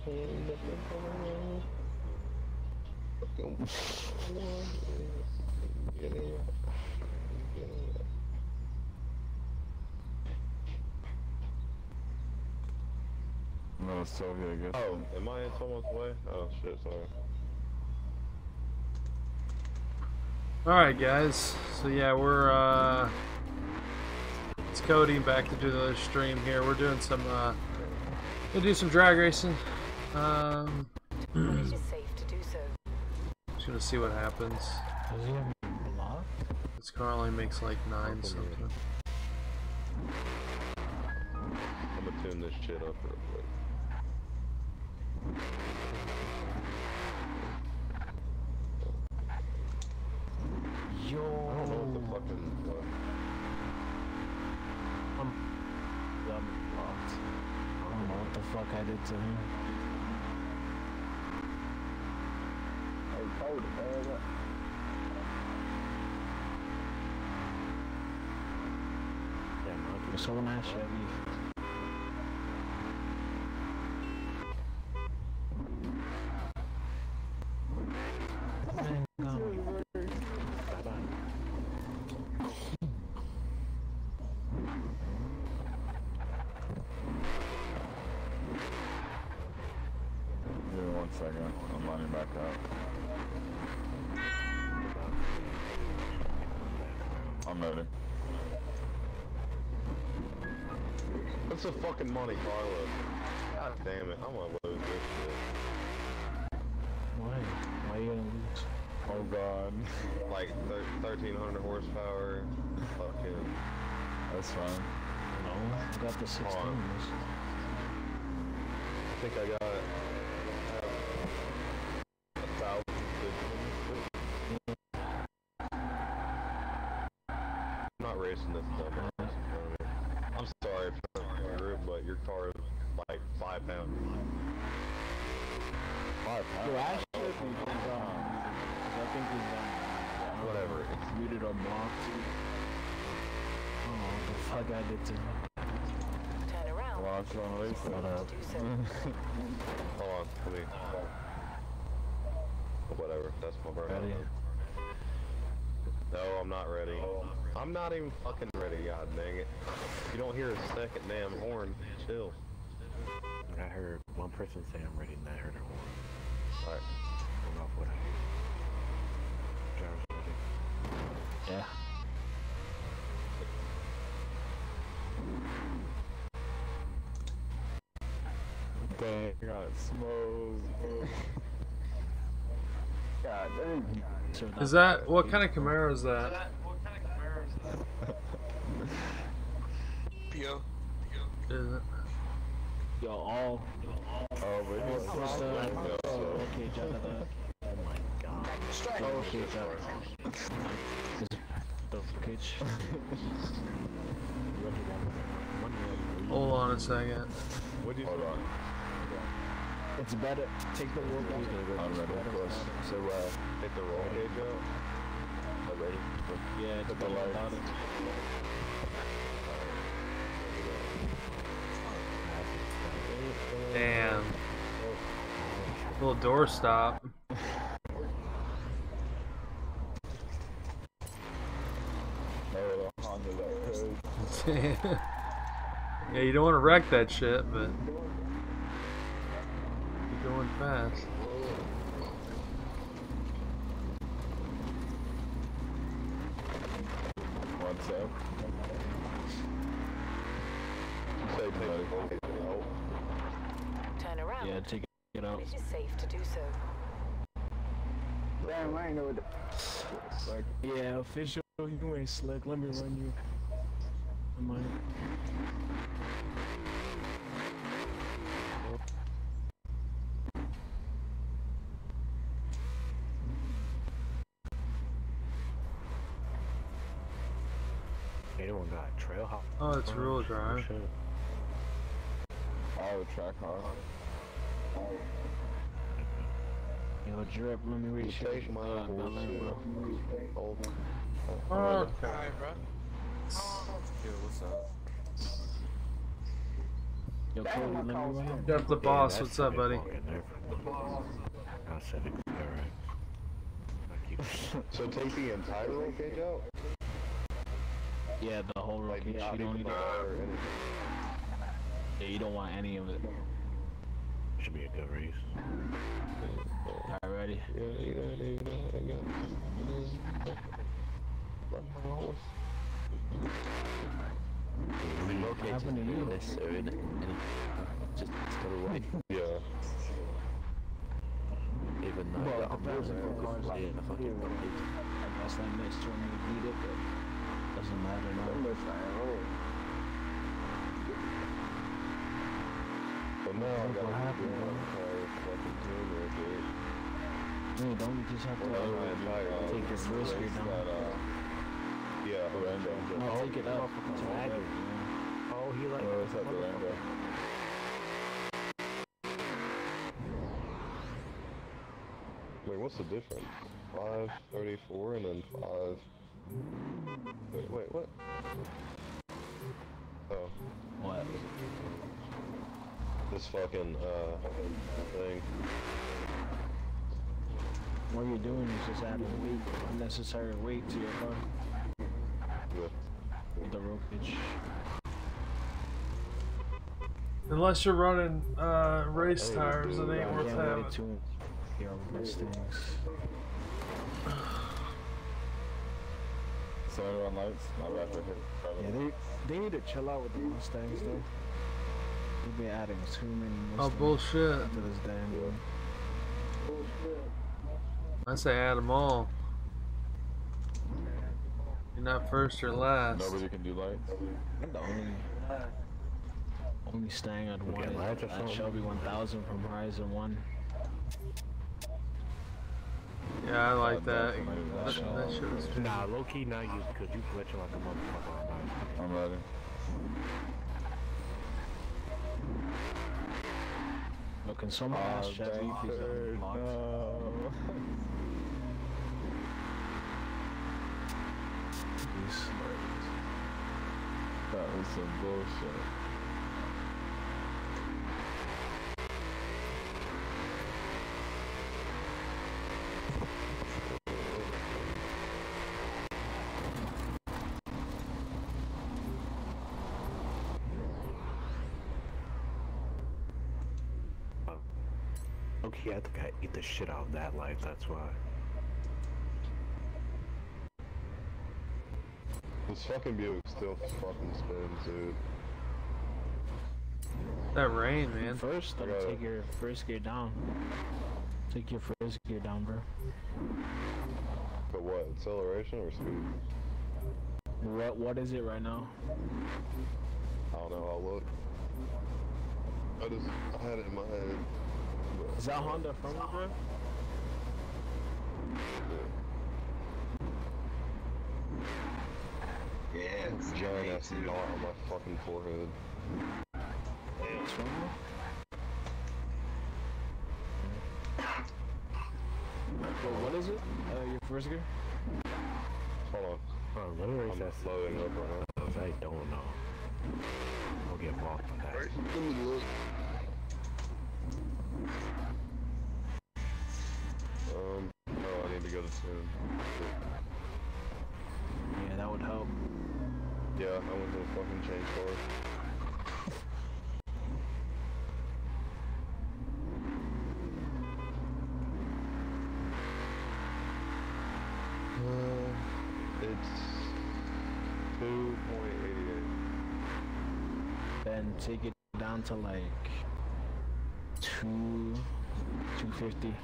No, Soviet, I guess. Oh, am I in someone's way? Oh shit, sorry. Alright guys, so yeah, we're it's Cody back to do the stream here. We're doing some we'll do some drag racing. It is safe to do so. Just gonna see what happens. Does he have a lot? This car only makes like 9 something. I'm gonna tune this shit up real quick. Yo, I don't know what the fucking. I'm blocked. I don't know what the fuck I did to him. Yeah, man, you're so nice, Chevy. Second, I'm lining back up. I'm ready. What's the fucking Monte Carlo? God damn it, I'm gonna lose this shit. Why? Why are you gonna lose? Oh god. Like 1300 horsepower. Fucking. That's fine. No, I got the 16. I think I got 1,000. I'm not racing this dumbass. I'm sorry for the group, but your car is like 5 pounds. 5 pounds? Yo, I should be done. I think he's done. Whatever. It's muted or blocked. I don't know what the fuck I did to him. Turn around. Well, I'm trying to race that up. Hold on, let me. Whatever, that's my birthday. Ready? No, I'm not ready. I'm not even fucking ready, god dang it. You don't hear a second damn horn, chill. I heard one person say I'm ready and I heard a horn. Alright. I don't know what I heard. Jarvis ready? Yeah. Dang, I got smoked. God dang. Is that what kind of Camaro is that? PO. Is it? Yo, all. Oh, but he's What's so that? bad. Okay, John. Oh my god. Okay, John. The pitch. Hold on a second. What'd you Hold say? on. It's better. Take the roll back. I'm ready, of course. So, Hit the roll gauge out? I'm ready. Yeah, it's Hit the better lights. without it. Damn. Little door stop. Oh, the Honda that crazy. Yeah, you don't want to wreck that shit, but you're going fast. What's up? You say take the roll gauge out? Turn around. Yeah, take it out. It is safe to do so. Damn, I ain't know what the... Like, Yeah, official. You ain't slick. Let me run you. I might. Anyone got trail hop? Oh, it's real drive. oh, track hard. Yo, drip. Let me reach you. Take my bro. Oh, Alright, bro. Yo, what's up? Yo, Cody, let me run. Got the boss. that's What's up, a bit buddy? longer than I said it's alright. So take the entire roll cage out? Yeah, the whole roll cage. Not You don't even need the it. water or anything. Yeah, you don't want any of it. Should be a good race. Alright, ready? What happened to you? This or in it. Just go away. Yeah. Even though Well, I'm depends moving, on the car's flying like- the fucking rocket. I guess that next turn you beat it, but doesn't matter now. But now I What gotta happened, do bro? my entire fucking team real quick. Wait, don't you just have to take your first gear down? Yeah, No, take it up. Drag it, yeah. Oh, he like. What's up, Durango? Wait, what's the difference? 534 and then 5. Wait, what? Oh, What? this fucking, thing. What you're doing is just adding weight, unnecessary weight to your car Yeah. with the roll cage. Unless you're running race tires, it ain't Yeah, worth ready having. to hear all Mustangs. So everyone lights? My bad for hit. Yeah, they need to chill out with the Mustangs though. They've been adding too many Oh, Mustangs bullshit. to this damn game. I say add them all. You're not first or last. Nobody can do lights. The only Stang I'd want is lights or that something? Shelby 1000 from Horizon 1. Yeah, I like that. definitely That, not. that shit was Nah, low key not used because you glitching like a motherfucker on mine. I'm ready. But can someone ask Chevy if he's on blocks? No. Please. That was some bullshit. Okay, I think I eat the shit out of that life, that's why. This fucking Buick still fucking spins, dude. that rain, man. First, I gotta- take your first gear down. Take your first gear down, bro. But what, acceleration or speed? What is it right now? I don't know, I'll look. I had it in my head. But, Is that Honda front wheel drive? yeah. Giant ass knot on my fucking forehead. It's front wheel? Wait, what is it? Your first gear? Hold on. Oh, let me race I'm that loading up right now. I don't know. I'll get involved in that. Let me look. No, I need to go to tune. Yeah, that would help. Yeah, I went to the fucking change car. It's 2.88. Then take it down to like 250. Take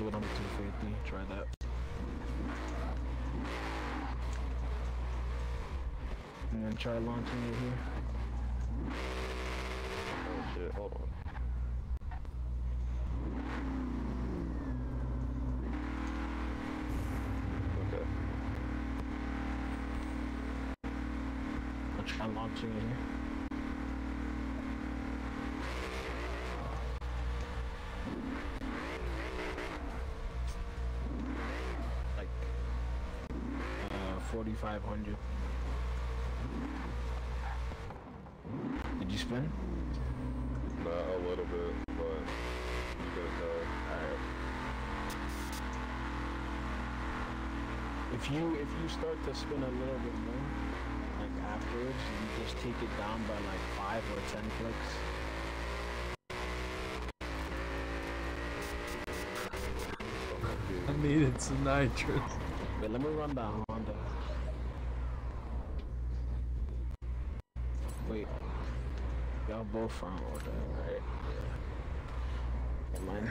it down to 250. Try that. And then try launching it here. Oh shit, hold on. Okay. I'll try launching it here. Like 4,500. Did you spin? A little bit, but you gotta tell. Alright. If you start to spin a little bit more, like afterwards, you just take it down by like 5 or 10 clicks. I needed some nitrous. Wait, let me run that Honda. Wait. Y'all both front order, right? Yeah. Never mind.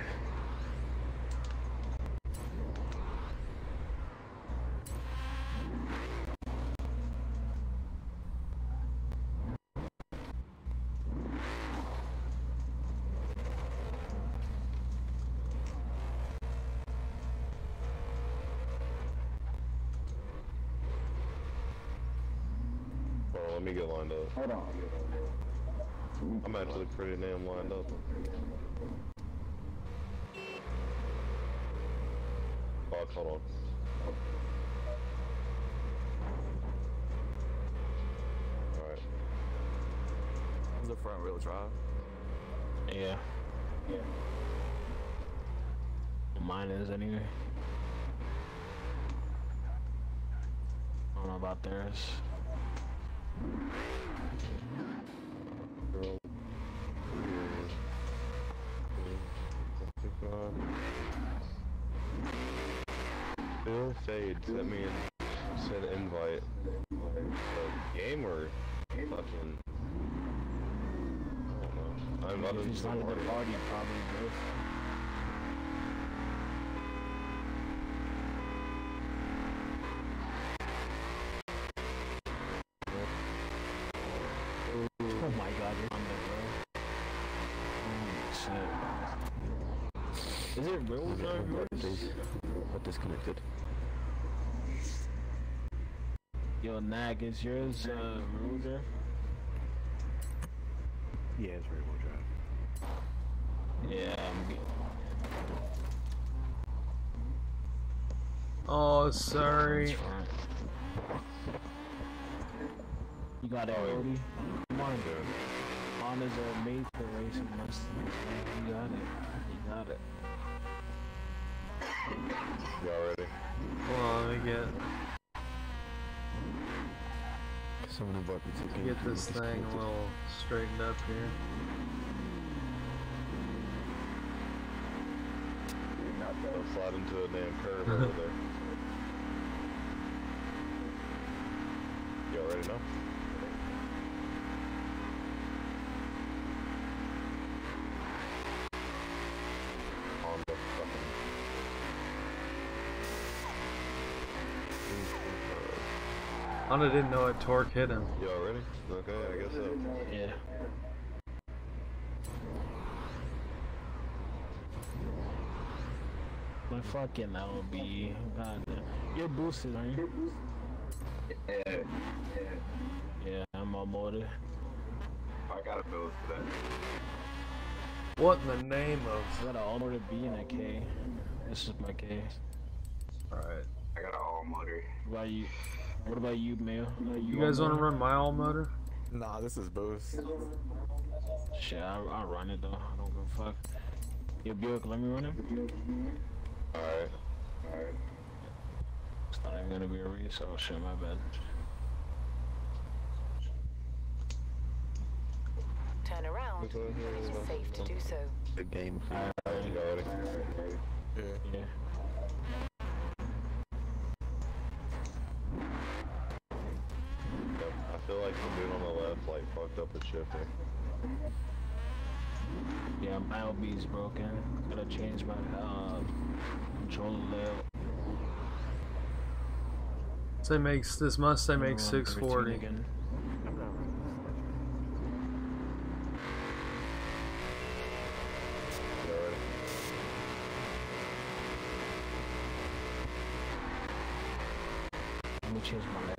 Let me get lined up. Hold on. I'm actually pretty damn lined up. Fuck, hold on. Alright. Is it front wheel drive? Yeah. Mine is anyway. I don't know about theirs. Bill Fade sent me said invite. Game or fucking I don't know. I'm not If he's not in the party, probably both. Oh my god, you're on there, bro. Holy shit. Is it real drive yours? But disconnected. Yo, Nag, is yours real drive? Yeah, it's rear wheel drive. Yeah, I'm good. Oh, sorry. You got it, Cody? Come on, dude. Honda's made for racing Mustangs. You got it. You got it. Y'all ready? Hold on, let me Someone invite me to get this thing a little straightened up here. Don't slide into a damn curve over there. Y'all ready now? On the fucking... Honda didn't know what torque hit him. Y'all ready? Okay, I guess so. Yeah. My fucking LB. God damn. You're boosted, aren't you? Yeah, I'm on motor. I got a bill for that. What in the name I of... got an all motor B and a K. This is my K. Alright. I got an all motor. What about you? What about you, Mayo? You guys want to run my all motor? Nah, this is boost. Shit, I'll run it though. I don't give a fuck. Yo, Buick, let me run it. Alright. It's not even gonna be a race. Oh shit, my bad. Turn around when it's safe to do so. Good game. Y'all ready? Yeah. Yeah. Yep. I feel like the dude on the left like fucked up the shifter. Yeah, my LB's broken. Gotta change my controller layout. Say makes this Mustang makes 640. Again. I'm not running Y'all ready? Let me change my layout.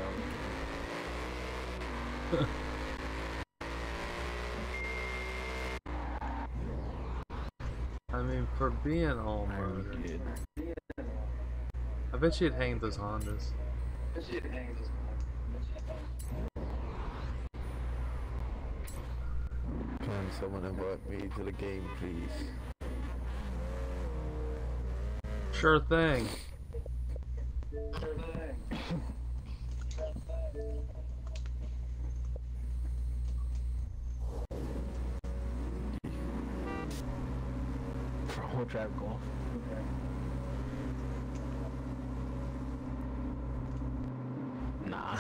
I mean, for being all motor, I bet you'd hang those Hondas. Can Can someone invite me to the game, please? Sure thing. For whole drive golf. Nah.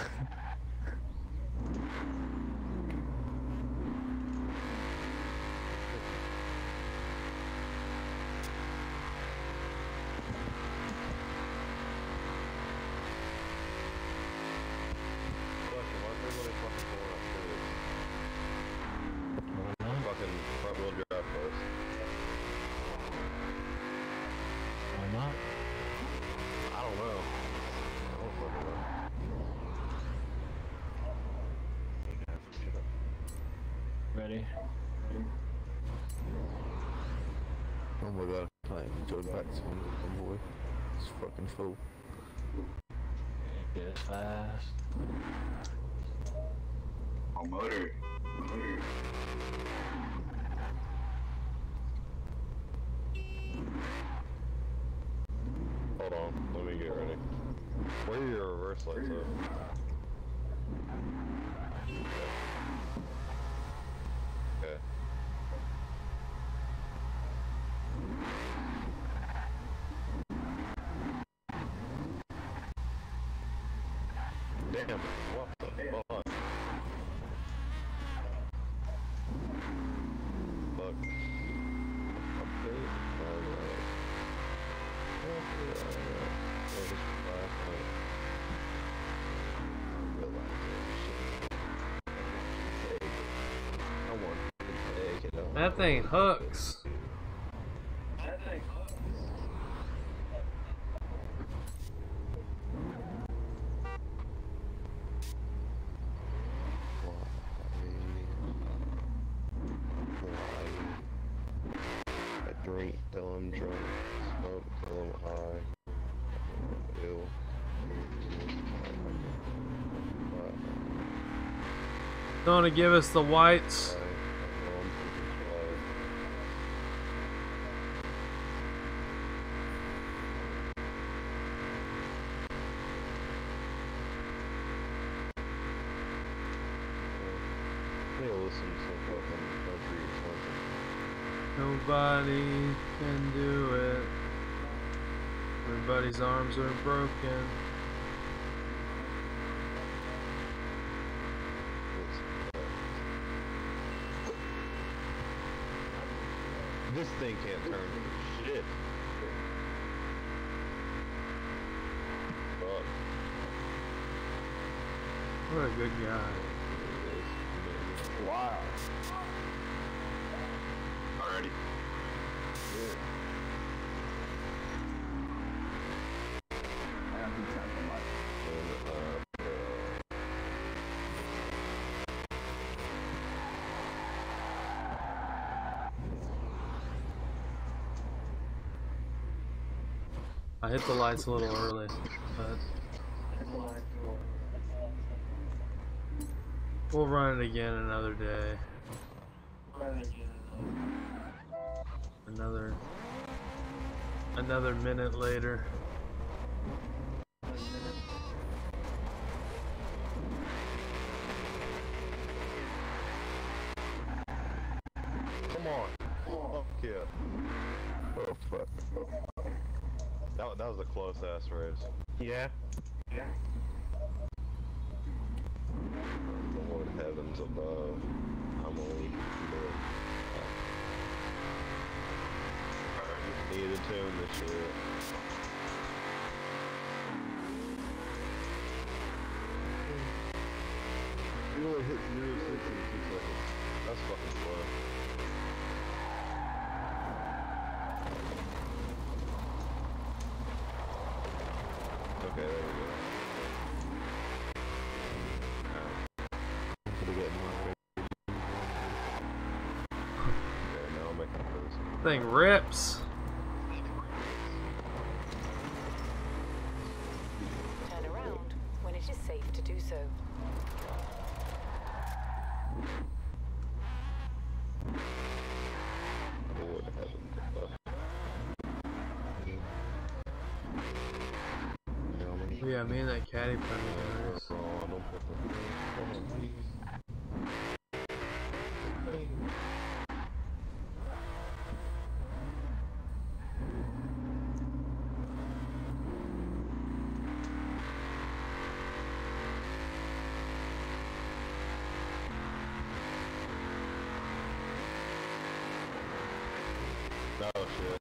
Fucking front wheel drive first. Why not? I don't know. I don't fucking know. Hey guys, shut up. Ready? Oh my god, I can't even join back to one boy. It's fucking full. Get it fast. Oh, motor. Hold on, let me get ready. Where are your reverse lights at? Okay. Damn, what the fuck? Fuck. Update? Alright. That thing hooks. I drink till I'm drunk, smoke till I'm high. Ew. Don't want to give us the whites. Listen to some fucking country or something. Nobody can do it. Everybody's arms are broken. This thing can't turn for shit. Fuck. What a good guy. Wow. Already. Yeah. I hit the lights a little early, but we'll run it again another day. Another minute later. Come on. Fuck yeah. Oh fuck. That was a close ass race. Yeah? The Lord heavens above. I'm only good. Need to tune this shit. You only hit 0 6 in 2 seconds. That's fucking slow. Okay, there we go. Okay, now I'm making a first. Thing rips. Turn around when it is safe to do so. Yeah, me and that caddy playing race. Oh shit.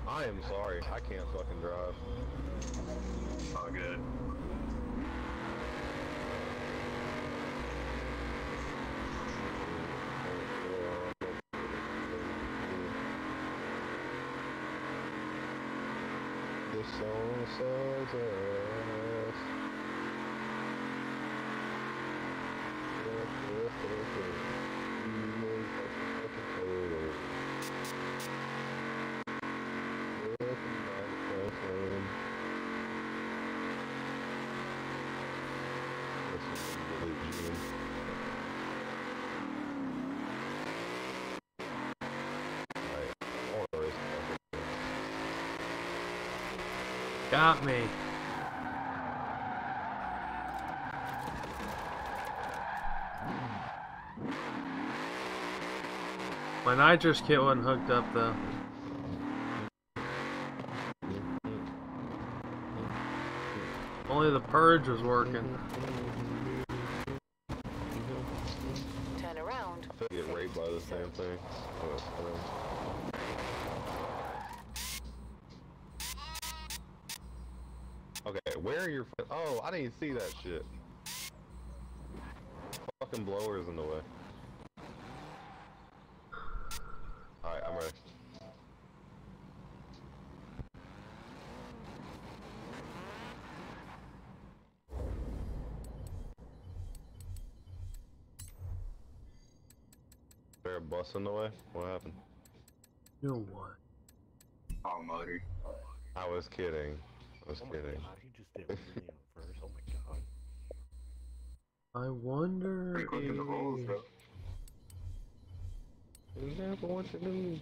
I am sorry, I can't fucking drive. All good. The song says us. Got me. My nitrous kit wasn't hooked up though. Only the purge was working. Turn around. I feel get raped by the same thing. Okay, where are your... Oh, I didn't see that shit. Fucking blowers in the way. Alright, I'm ready. Is there a bus in the way? What happened? You know what? All motor. I was kidding. I was kidding. God, he just did 1 million first. Oh my god. I wonder. Pretty quick in the holes, bro. You never want to do.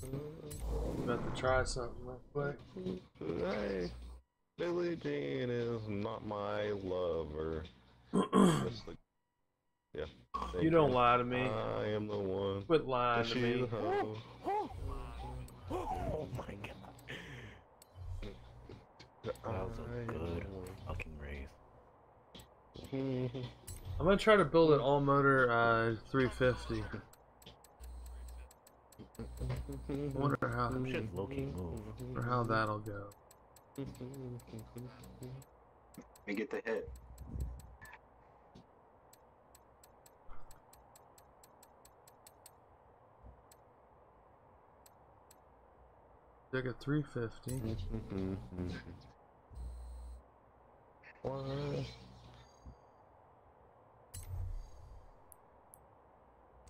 I'm about to try something real quick. Hey, Billie Jean is not my lover. Just like, yeah. You don't lie to me. I am the one. Quit lying to me. Oh my god. That was a good fucking race. I'm gonna try to build an all motor 350. Wonder how. Shit, low-key move. Or how that'll go. Let me get the hit. Took a 350.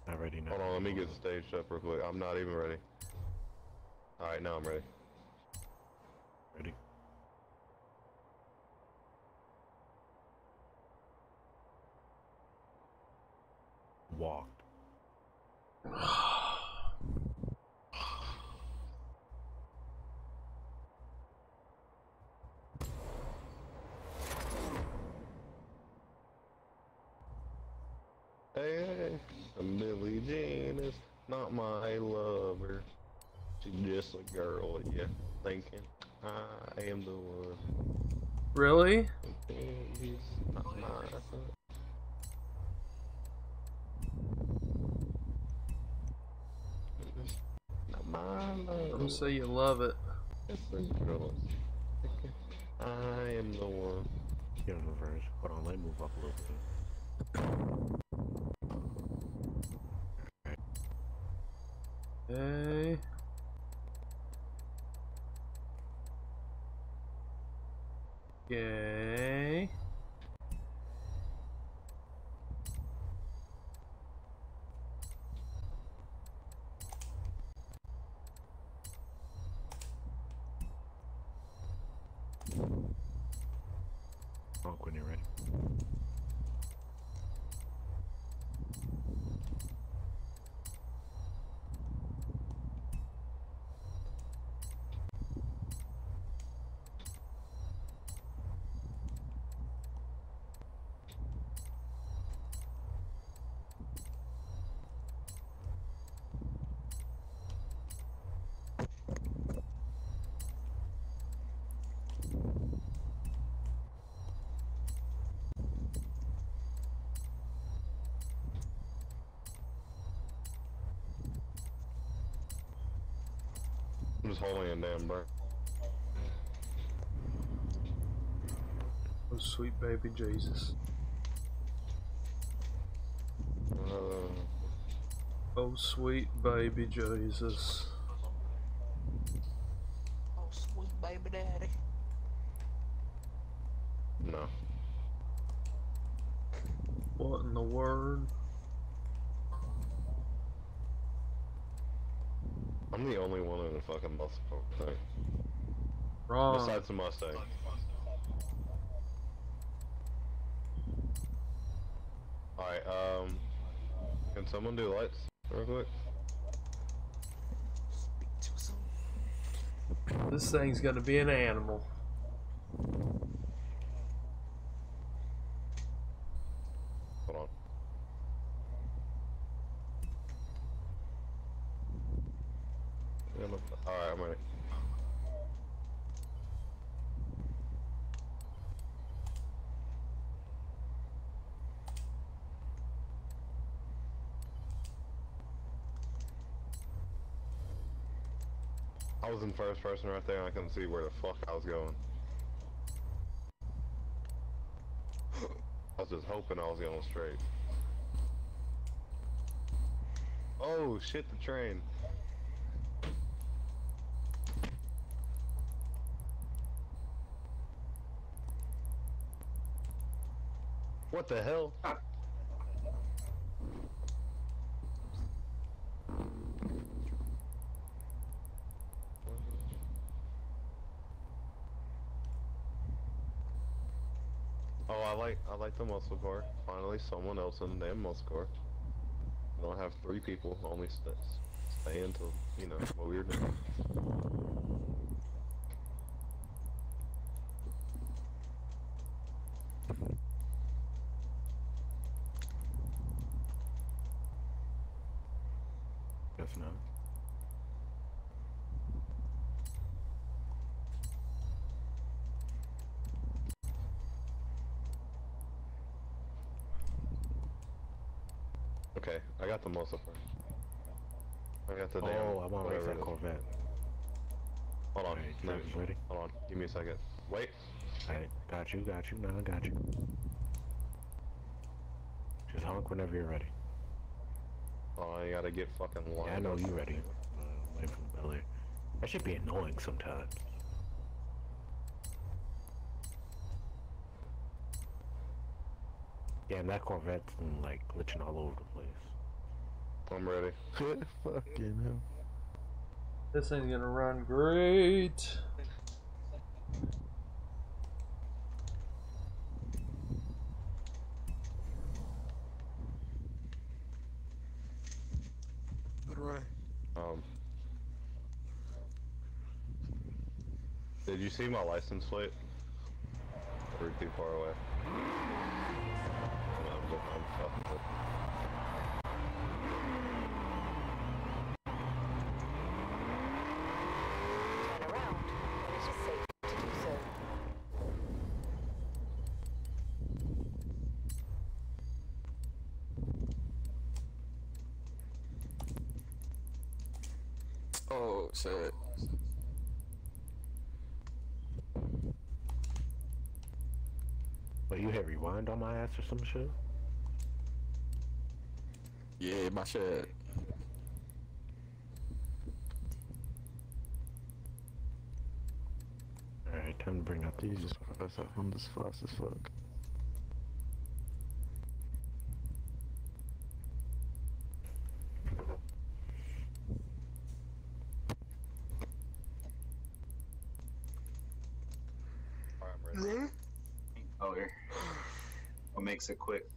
Not ready now. Hold on, let me get staged up real quick. I'm not even ready. Alright, now I'm ready. Ready? Walked. Hey, Billie Jean is not my lover. She's just a girl, yeah. Thinking I am the one. Really? He's not my not my lover. I'm say you love it. It's a girl. Thinking I am the one. Get on the verge. Hold on, let me move up a little bit. Okay. Okay. Oh, when you're ready. I'm just holding a damn breath. Oh, sweet baby Jesus. Oh, sweet baby Jesus. Oh, sweet baby daddy. No. What in the word? I'm the only one in the fucking muscle thing. Wrong. Besides the Mustang. Alright, can someone do lights real quick? Speak too soon. This thing's gonna be an animal. Hold on. Alright, I'm ready. I was in first person right there and I couldn't see where the fuck I was going. I was just hoping I was going straight. Oh shit, the train. What the hell? Oh, I like the muscle car. Finally, someone else in the damn muscle car. I don't have 3 people. Only stay until, you know, what we were doing. Guess not. Okay, I got the muscle car. I got the damn. Oh, I want to race whatever that it is. Corvette. Hold on. Alright, No, drivers ready? hold on. Give me a second. Wait. Alright, got you. No, I got you. Just honk whenever you're ready. Oh, I gotta get fucking lined Yeah, I know up. you ready. Wait from Bel Air. That should be annoying sometimes. Damn, that Corvette's like glitching all over the place. I'm ready. Fucking hell. This thing's gonna run great. Good run. Did you see my license plate? Or too far away? I'm fucking with. Turn around when it is safe to do so. Oh, shit. But you hit rewind on my ass or some shit? Yeah, my shit. Alright, time to bring up the Jesus Christ, that Honda's fast as fuck. Alright, I'm ready. Oh, here. What makes it quick?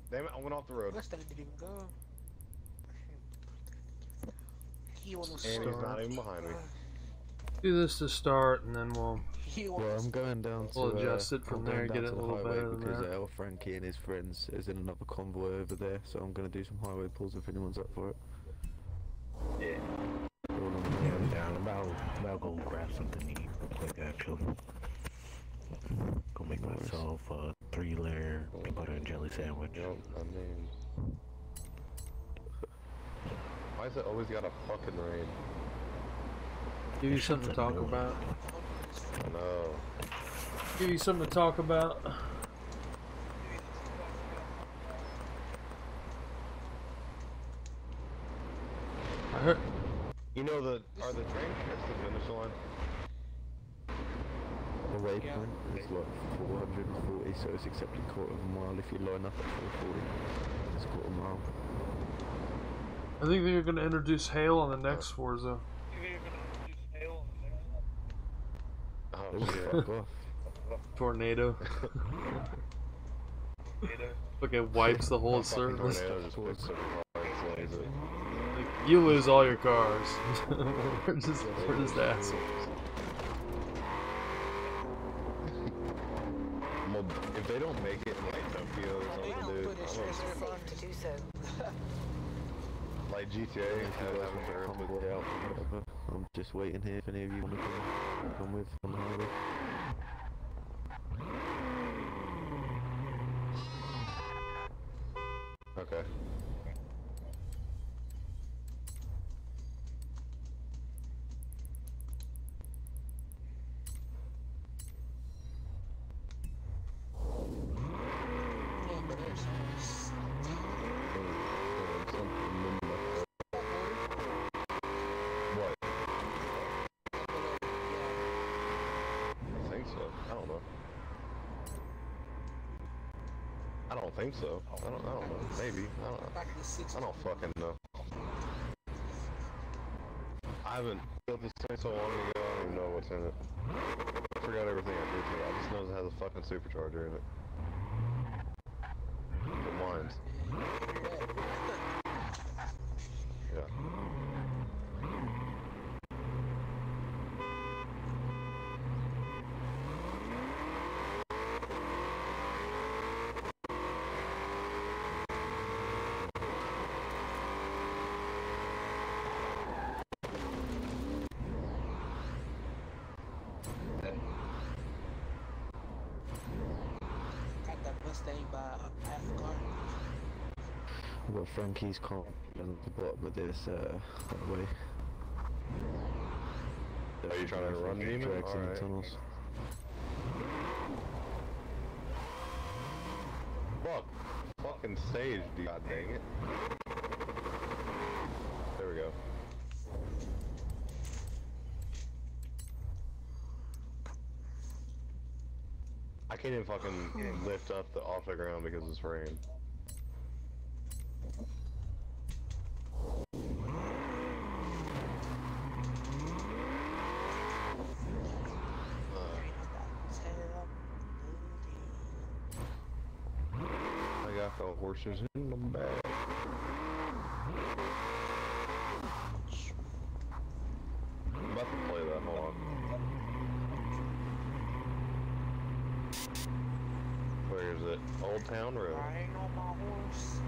Damn it, I went off the road. This thing didn't even go. He on the And he's not even behind me. Do this to start, and then we'll Well, I'm going down to. We'll adjust it from I'm there, going get down it to a the little highway better than because that. El Frankie and his friends is in another convoy over there, so I'm gonna do some highway pulls if anyone's up for it. Yeah. Yeah, I'm down. About go grab something to eat real quick, actually. Go make myself a 3-layer peanut butter and jelly sandwich. Yep, I mean... Why Why is it always gotta fucking rain? Give you something to talk about. I know. Give you something to talk about. I heard. You know are the trains past the finish line? The waypoint is like 440, so it's accepted quarter of a mile if you line up at 440. It's quarter mile. I think they're going to introduce hail on the next Forza. Oh They shit. fuck off. Tornado. Fucking wipes the whole Fucking surface. tornado just picks up your car and slays it. Like, you lose all your cars. we're just assholes. Well, if they don't make it in like Tokyo or something, dude, It's safe to do so. like GTA If you and guys having want to convoy out or whatever, I'm just waiting here if any of you want to come with on the highway. Okay. What? I think so. I don't know. I don't think so. I don't know. Maybe. I don't fucking know. I haven't built this thing so long ago, I don't even know what's in it. I forgot everything I did to it. I just know it has a fucking supercharger in it. It whines. Yeah. Got that Mustang by half a car. We've got Frankie's car on the bottom of this that way. Are you trying to run Demon? Drags in the Alright. tunnels. Fuck. Fucking stage, god dang it. There we go. I can't even fucking lift up off the ground because it's rain. I got the horses in the back. I'm about to play that, hold on. Where is it? Old Town Road. Riding on my horse.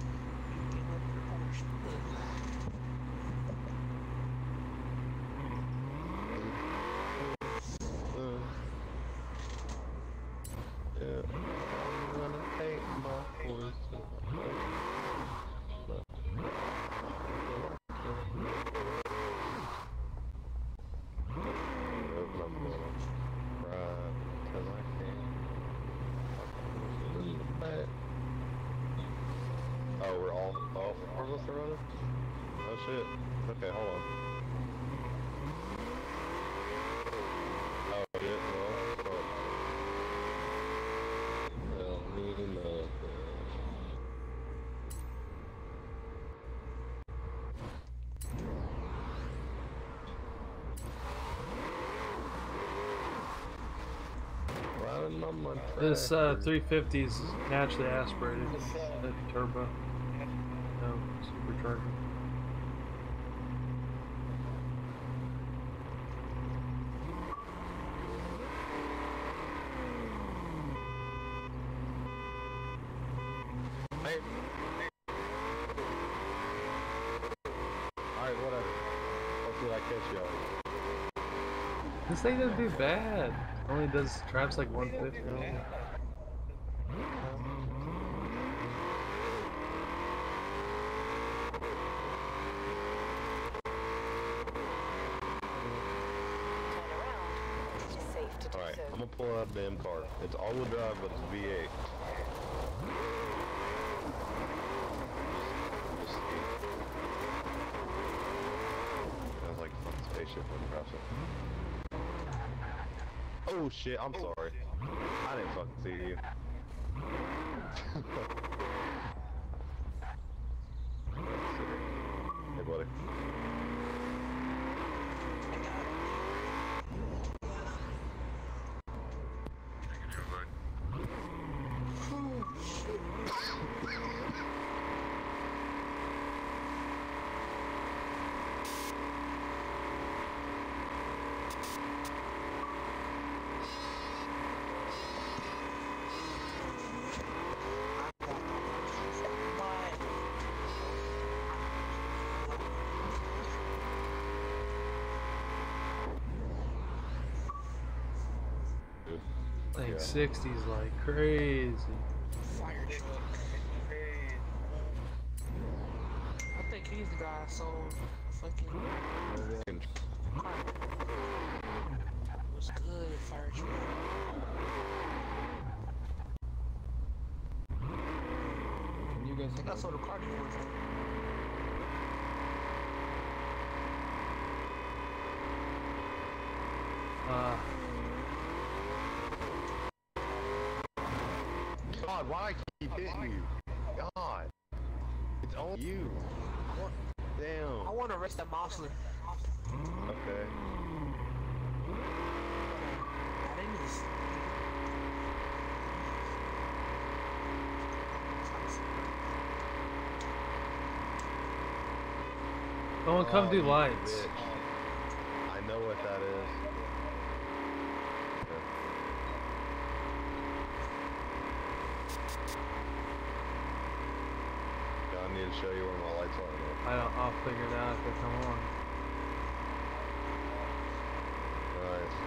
You give up your horse. Yeah, I'm gonna take my horse to my Oh, we're all off Forza running? Oh shit. Okay, hold on. Oh yeah, well, fuck. Tell me nothing. Riding on my This tractor. 350 is naturally aspirated. Turbo. No, supercharger. Hey. Alright, whatever. Hopefully I catch y'all. This thing doesn't do bad. Only does traps like 150. Only. to do Alright, so. I'm gonna pull out a damn car. It's all-wheel drive, but it's V8. Sounds like a fucking spaceship when it drops it. Oh shit, I'm sorry. I didn't fucking see you. Hey buddy. I think Yeah. 60's like crazy. Fire truck. I think he's the guy I sold fucking car. What's good, fire truck? You guys I think I sold a car to you one time. God, why I keep hitting you? God. It's all you. Damn. I want to race that Mosler. Okay. I didn't just. Someone come Oh, do you lights. bitch. I know what that is. Yeah, I need to show you where my lights are. I'll figure it out if they come on. Nice.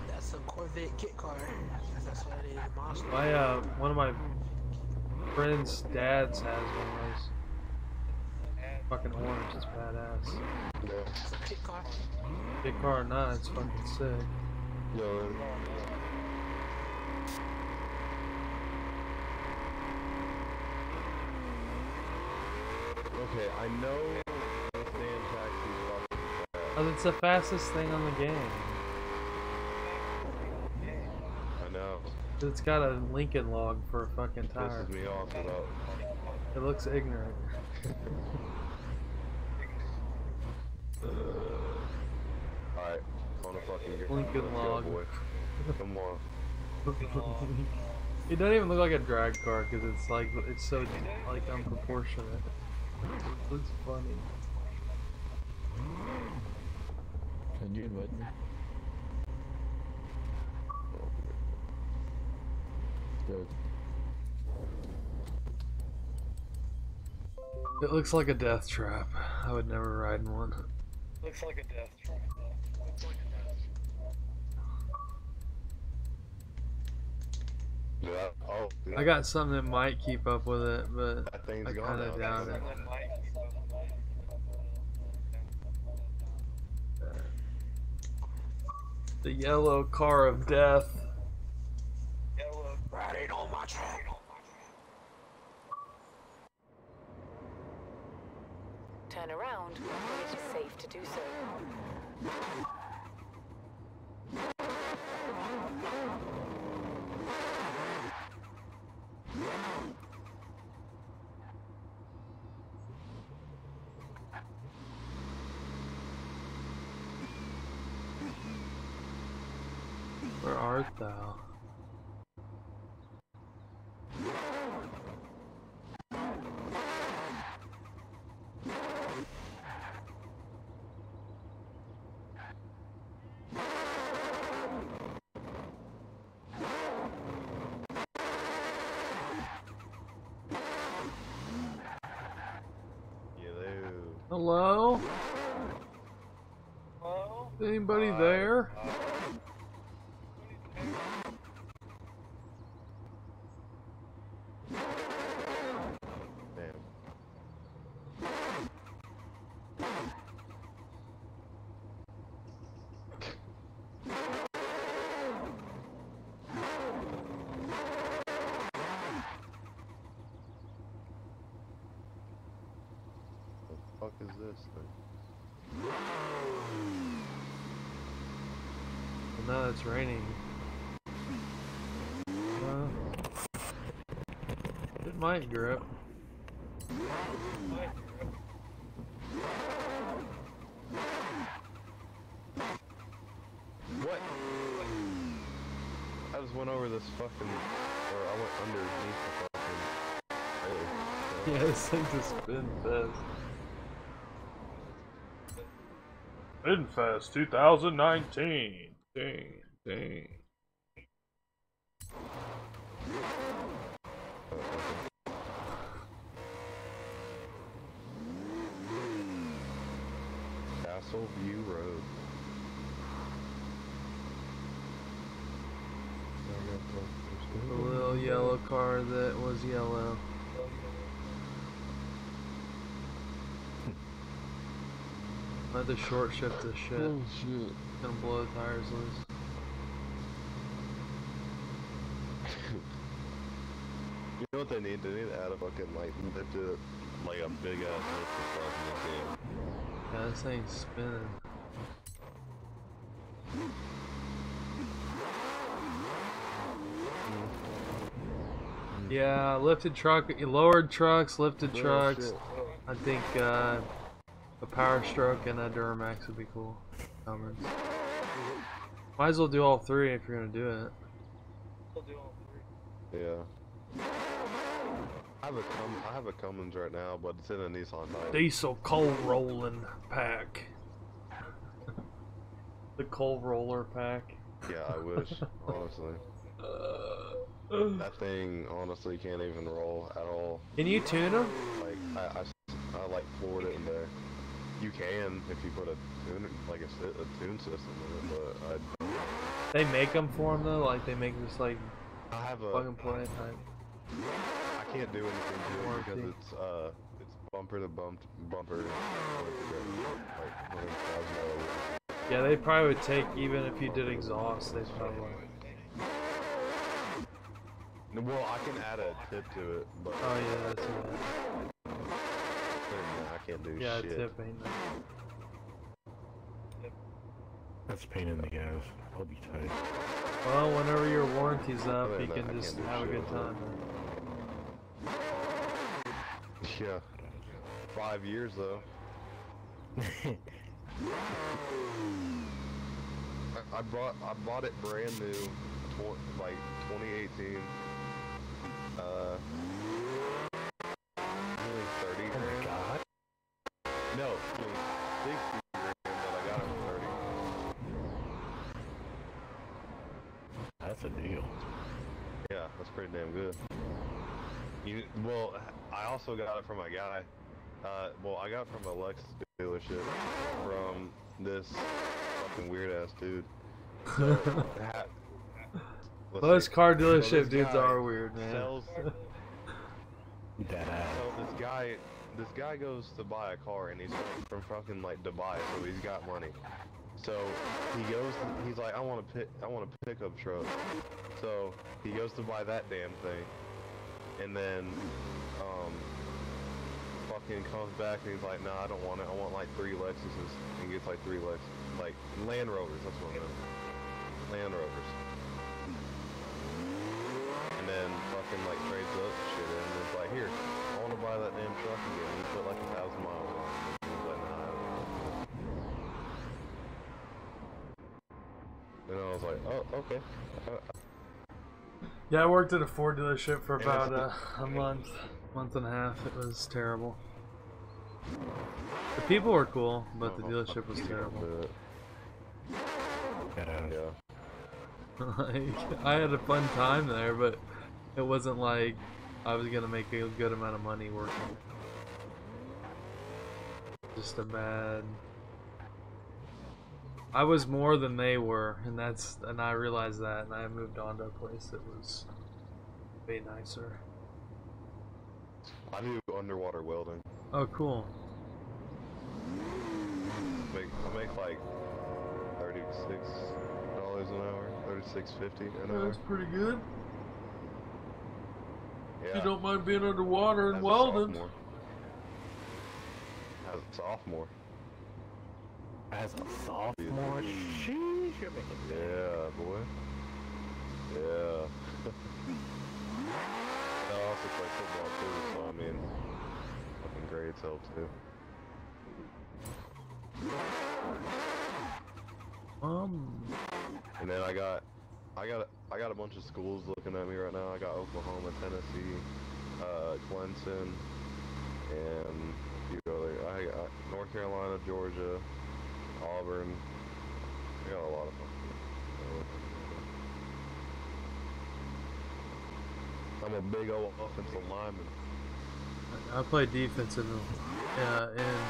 That's a Corvette kit car. That's what it is, Mosler. My one of my friends' dads has one of those. Fucking orange, it's badass. It's a kit car. Big car or not, it's fucking sick. Yo, okay, I know this damn taxi's fucking fast. Cause it's the fastest thing on the game. I know. It's got a Lincoln log for a fucking tire. Pisses me off about. It looks ignorant. Alright, on a fucking get. Lincoln Let's log. go, boy. Come on. It doesn't even look like a drag car because it's like it's so like unproportionate. It looks funny. Can you invite me? Good. It looks like a death trap. I would never ride in one. Looks like a death trap. Yeah. Oh, yeah. I got something that might keep up with it, but That thing's I gone kind of now. doubt it. The yellow car of death. Riding on my track. Turn around when it is safe to do so. Where art thou? Hello? Hello? Anybody there? Damn. fuck is this thing? Well, now it's raining. It might grip. What? I just went over this fucking, or I went underneath the fucking trailer. Yeah, this thing's a spin fest. Spin Fest 2019. Dang. Castle View Road. The little yellow car that was yellow. I had to short shift this shit. Oh shit. Gonna blow the tires loose. You know what they need? They need to add a fucking like lifted, like a big ass lift or something in the game. Yeah, this thing's spinning. Yeah, lifted truck, lowered trucks, lifted trucks. Shit. I think a Power Stroke and a Duramax would be cool. Cummins. Might as well do all three if you're gonna do it. Yeah. I have a Cummins right now, but it's in a Nissan Titan. Diesel coal rolling pack. The coal roller pack. Yeah, I wish, honestly. That thing honestly can't even roll at all. Can you tune them? Like I like floored it in there. You can if you put a tune tune system in it, but They make them for them though. Like they make this like I have a plug and play type. I can't do anything to it because it's bumper to bumper. Like $100,000. Yeah, they probably would take even if you did exhaust. They probably. Well, I can add a tip to it, but Oh yeah, that's it. I can't do Yeah, shit. tip ain't that. That's a pain in the ass. I'll be tight. Well, whenever your warranty's up, Other you than can that, I just can't do have a shit good with it. time. Yeah. 5 years though. I bought it brand new, like 2018. Nearly 30 grand. God. No, 60 grand, but I got it for 30. That's a deal. Yeah, that's pretty damn good. Well, I also got it from a guy. Well, I got it from a Lexus dealership from this fucking weird ass dude. So, Most car dealership this dudes guy are weird, man. That ass. So this guy goes to buy a car and he's from fucking like Dubai, so he's got money. So he's like, I want a pickup truck. So he goes to buy that damn thing, and then fucking comes back and he's like, nah, I don't want it. I want like 3 Lexuses. And gets like 3 like Land Rovers. That's what I meant. Land Rovers. And then fucking like trades up shit in and it's like, here, I want to buy that damn truck again. And he put like 1,000 miles on it. And he's like, nah, I don't want it. And I was like, oh, okay. Yeah, I worked at a Ford dealership for about a month and a half. It was terrible. The people were cool, but the dealership was terrible. That ass. Yeah. Like, I had a fun time there, but it wasn't like I was gonna make a good amount of money working. Just a bad. I was more than they were, and I realized that, and I moved on to a place that was way nicer. I do underwater welding. Oh, cool. I make like $36 an hour, $36.50 an hour. That's pretty good. Yeah. You don't mind being underwater and As a welding. sophomore. As a sophomore. As a sophomore? Sheesh, you're making Yeah, boy. Yeah. I also play football too, so I mean, fucking grades help too. And then I got a bunch of schools looking at me right now. I got Oklahoma, Tennessee, Clemson, and a few other. I got North Carolina, Georgia, Auburn. I got a lot of them. I'm a big old offensive lineman. I played defense in the end.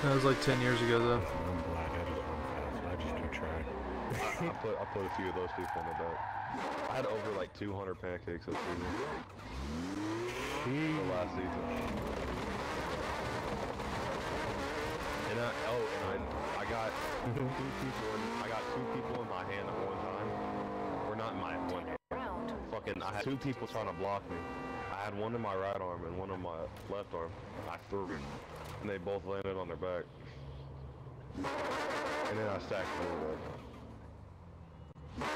That was like 10 years ago though. I'm black, I just run fast, so I just do track. I put a few of those people in the back. I had over like 200 pancakes this season. The last season. And I got two people in my hand at one time. Or not in my one hand. Fucking, I had two people trying to block me. I had one in my right arm and one in my left arm. I threw it. And they both landed on their back. And then I stacked them back.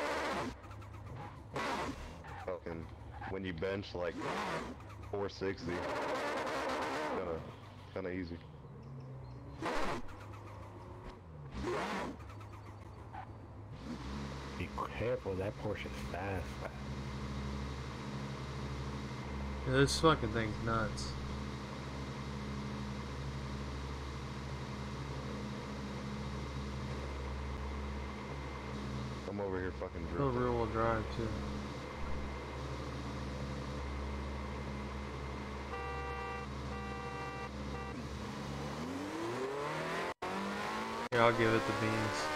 Fucking, when you bench like 460, kinda easy. Be careful, that Porsche's fast. Yeah, this fucking thing's nuts. I'm over here fucking Still drifting. rear-wheel drive too. Yeah, I'll give it the beans.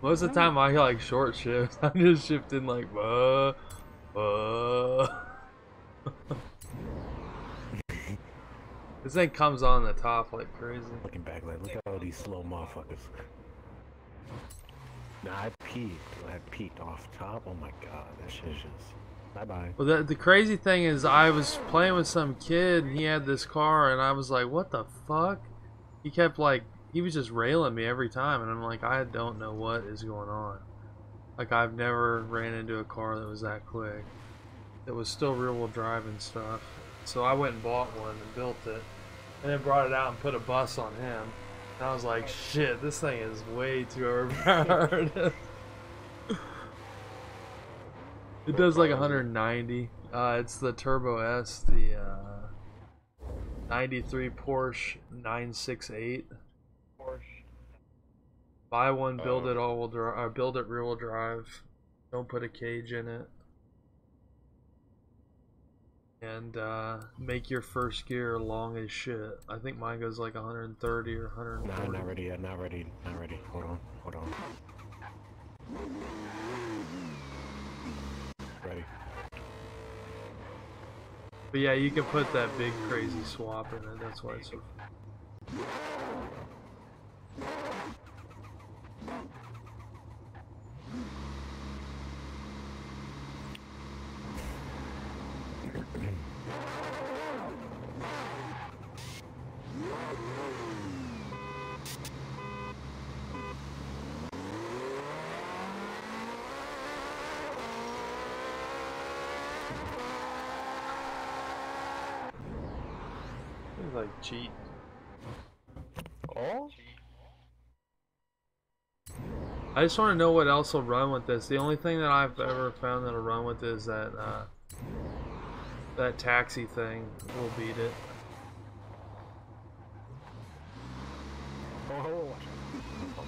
Most of the time I like short shifts. I'm just shifting like This thing comes on the top like crazy. Looking back, like, look at all these slow motherfuckers. Nah, I peaked off top. Oh my god, that shit's just... Bye-bye. Well, the crazy thing is I was playing with some kid and he had this car and I was like, what the fuck? He kept like, he was just railing me every time and I'm like, I don't know what is going on. Like, I've never ran into a car that was that quick. It was still rear-wheel drive and stuff. So I went and bought one and built it. And then brought it out and put a bus on him. And I was like, shit, this thing is way too overpowered. It does like 190. It's the Turbo S, the 93 Porsche 968. Buy one, build it all-wheel drive, build it rear-wheel drive. Don't put a cage in it. And make your first gear long as shit. I think mine goes like 130 or 140. Nah, not ready yet, not ready. Hold on. Ready. But yeah, you can put that big crazy swap in it. That's why it's so... It's like cheat. Oh? I just want to know what else will run with this. The only thing that I've ever found that'll run with is that that taxi thing will beat it. Oh, watch out.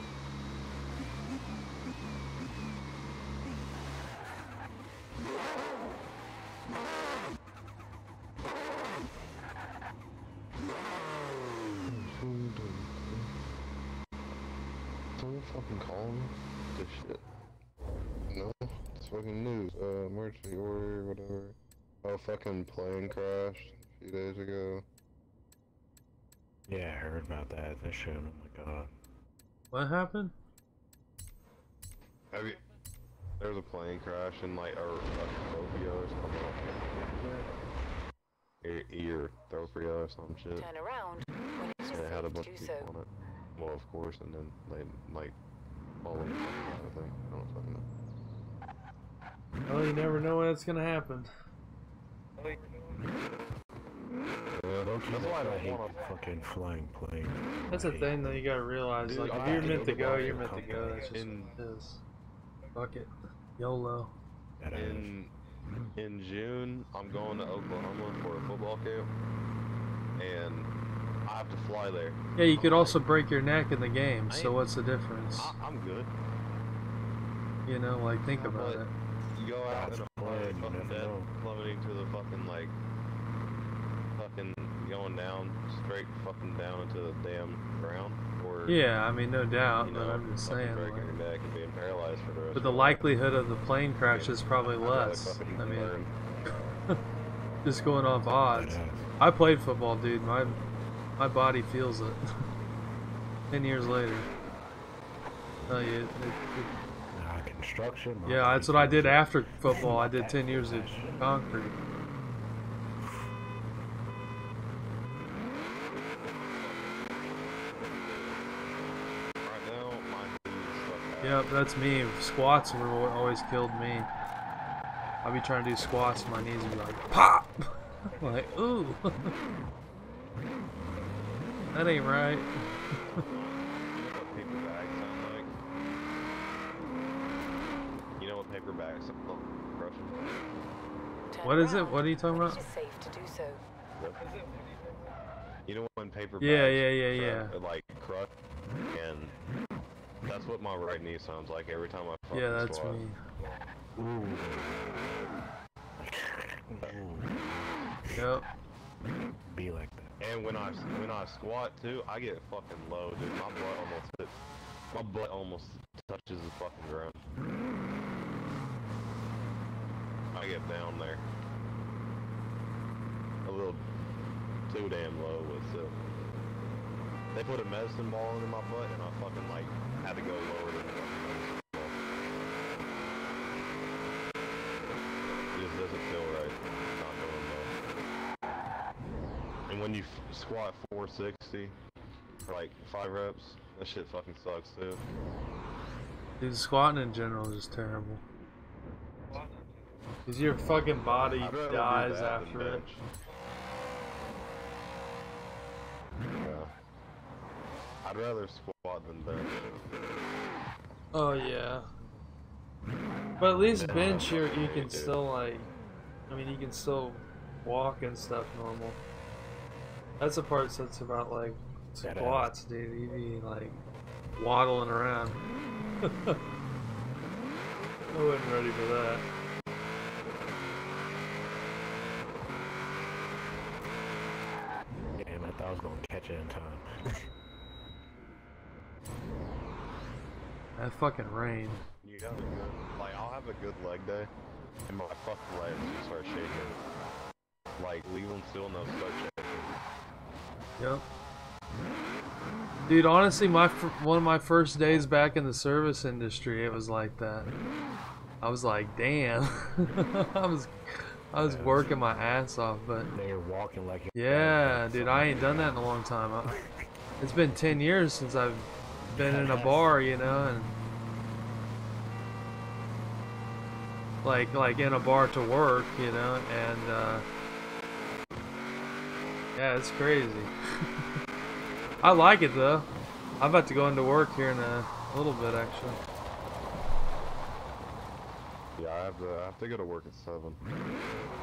Someone fucking call me? This shit. No, it's fucking news. Emergency order, whatever. Oh, fucking plane crashed a few days ago. Yeah, I heard about that. That shit, oh my god. What happened? Have you? There's a plane crash in like Ethiopia or something like that. Ethiopia or some shit. Turn around when it is And it had a safe bunch to of do people so. on it. Well, of course, and then they like all of them. I think. I don't fucking know. Well, you never know when it's gonna happen. Yeah, that's why I hate don't want to. fucking flying planes. That's the thing that you gotta realize. Dude, Like, I if you're have to meant go to to go, my you're meant to go. company That's just in- what it is. Fuck it. YOLO. That In June, I'm going to Oklahoma for a football camp, and I have to fly there. Yeah, you could also break your neck in the game, so what's the difference? I'm good. You know, like, think about But it. you go out That's in a fine, plane, you fucking never dead, know. plummeting to the fucking like, fucking going down, straight fucking down into the damn ground, or Yeah, I mean, no doubt, you but know, I'm just fucking saying, breaking like, your neck and being paralyzed for the rest. but the of your life. likelihood of the plane crash is probably I'd rather less. fucking I mean, learn. just going off odds. That I played football, dude. My body feels it. 10 years later. Tell you, construction. yeah, that's what I did after football. I did 10 years of concrete. Right now, my knees fucked Yep, that's me. Squats were what always killed me. I'd be trying to do squats and my knees would be like, pop! Like, ooh. That ain't right. You know what paper bags sound like? Russian. Turn What is it? around What are you talking when about? it is safe to do so. You know when paper Yeah, bags yeah. like crush, and that's what my right knee sounds like every time I fucking Yeah, that's squat. me. Ooh. Yep. Be like that. And when I squat too, I get fucking low, dude. My butt almost touches the fucking ground. I get down there. A little too damn low, but still. They put a medicine ball into my butt, and I fucking like had to go lower than the fucking medicine ball. It just doesn't feel right. It's not going well. And when you squat 460 for like 5 reps, that shit fucking sucks too. Dude, squatting in general is just terrible. Cause your fucking body I'd rather do dies that than after it. bench. Yeah. I'd rather squat than bench. Oh yeah. But at least Yeah, bench you fucking can dude. still like, I mean you can still walk and stuff normal. That's the part that's about like squats, dude. You be like waddling around. I wasn't ready for that. Damn, I thought I was gonna catch it in time. That fucking rain. You have a good, like, I'll have a good leg day, and my fucking legs just start shaking. Like, leave them still and they'll start shaking. Yep. Dude, honestly, one of my first days back in the service industry, it was like that. I was like, damn. I was working my ass off, but They're walking like yeah, dude, I ain't done that in a long time. It's been 10 years since I've been in a bar, you know, and like in a bar to work, you know, and yeah, it's crazy. I like it though. I'm about to go into work here in a little bit, actually. Yeah, I have to go to work at 7.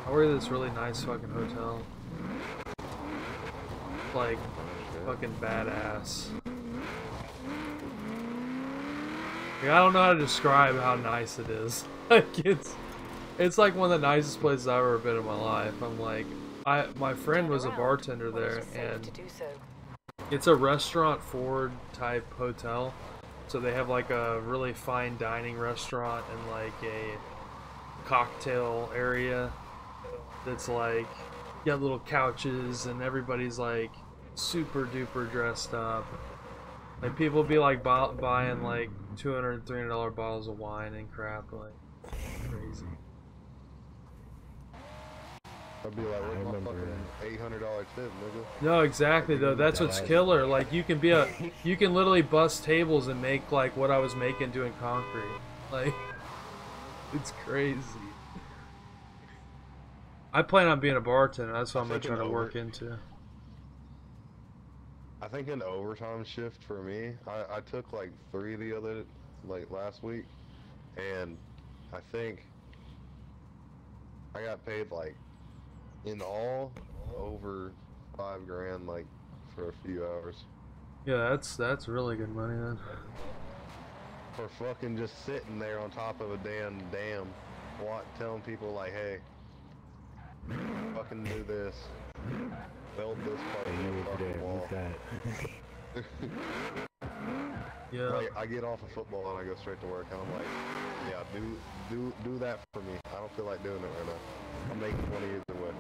I work at this really nice fucking hotel. Like, fucking badass. Like, I don't know how to describe how nice it is. Like, it's like one of the nicest places I've ever been in my life. I'm like, my friend was a bartender there, and it's a restaurant forward type hotel. So they have like a really fine dining restaurant and like a cocktail area that's like, you got little couches and everybody's like super duper dressed up. Like people be like buying like $200, $300 bottles of wine and crap. Like Crazy. I'd be like, I where's my remember- fucking $800 tip, nigga? No, exactly though. That's what's killer. Like you can literally bust tables and make like what I was making doing concrete. Like it's crazy. I plan on being a bartender. That's what I'm gonna try to work into. I think an overtime shift for me, I took like 3 the other, like last week, and I think I got paid like in all over $5 grand like for a few hours. Yeah, that's really good money then. For fucking just sitting there on top of a damn dam, telling people like, hey, fucking do this, build this part of the fucking wall. Yeah. Like, I get off of football and I go straight to work and I'm like, yeah, do that for me. I don't feel like doing it right now. I'm making money either way.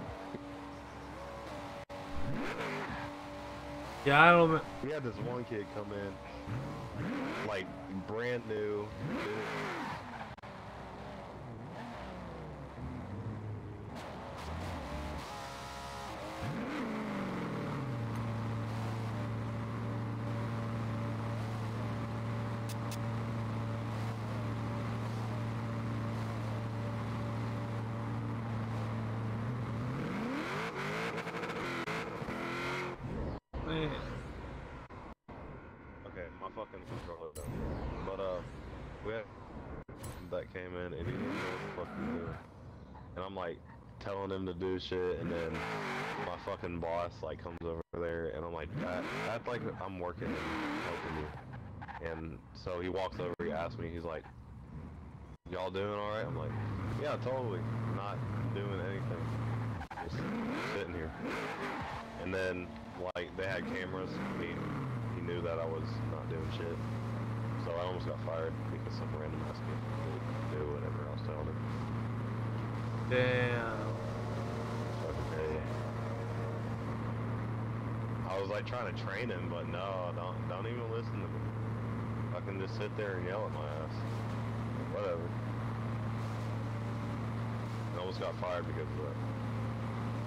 Yeah, I don't. We had this one kid come in, like brand new. Man. Okay, my fucking controller done. But we had that came in and he didn't know what the fuck he was doing. And I'm like telling him to do shit, and then my fucking boss like comes over there and I'm like, that's like I'm working and helping you. And so he walks over, he asks me, he's like, y'all doing alright? I'm like, yeah, totally. Not doing anything. Just sitting here. And then like they had cameras. He knew that I was not doing shit. So I almost got fired because some random ass kid didn't do whatever I was telling him. Damn. Fucking crazy. I was like trying to train him, but no, don't even listen to me. I can just sit there and yell at my ass. Whatever. I almost got fired because of that.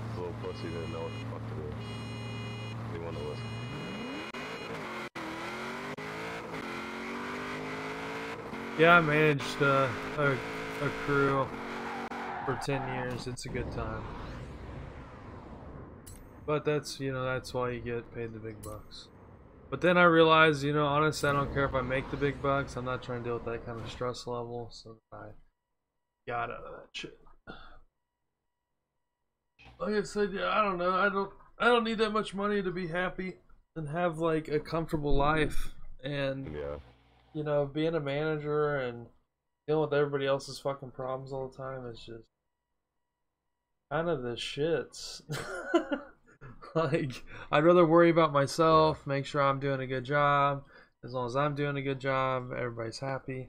This little pussy didn't know what the fuck to do. He wanted to listen. Yeah, I managed a crew for 10 years. It's a good time. But that's, that's why you get paid the big bucks. But then I realized, honestly, I don't care if I make the big bucks. I'm not trying to deal with that kind of stress level, so I got out of that shit. Like I said, yeah, I don't know. I don't need that much money to be happy and have like a comfortable life. And being a manager and dealing with everybody else's fucking problems all the time is just kind of the shits. Like, I'd rather worry about myself, make sure I'm doing a good job. As long as I'm doing a good job, everybody's happy.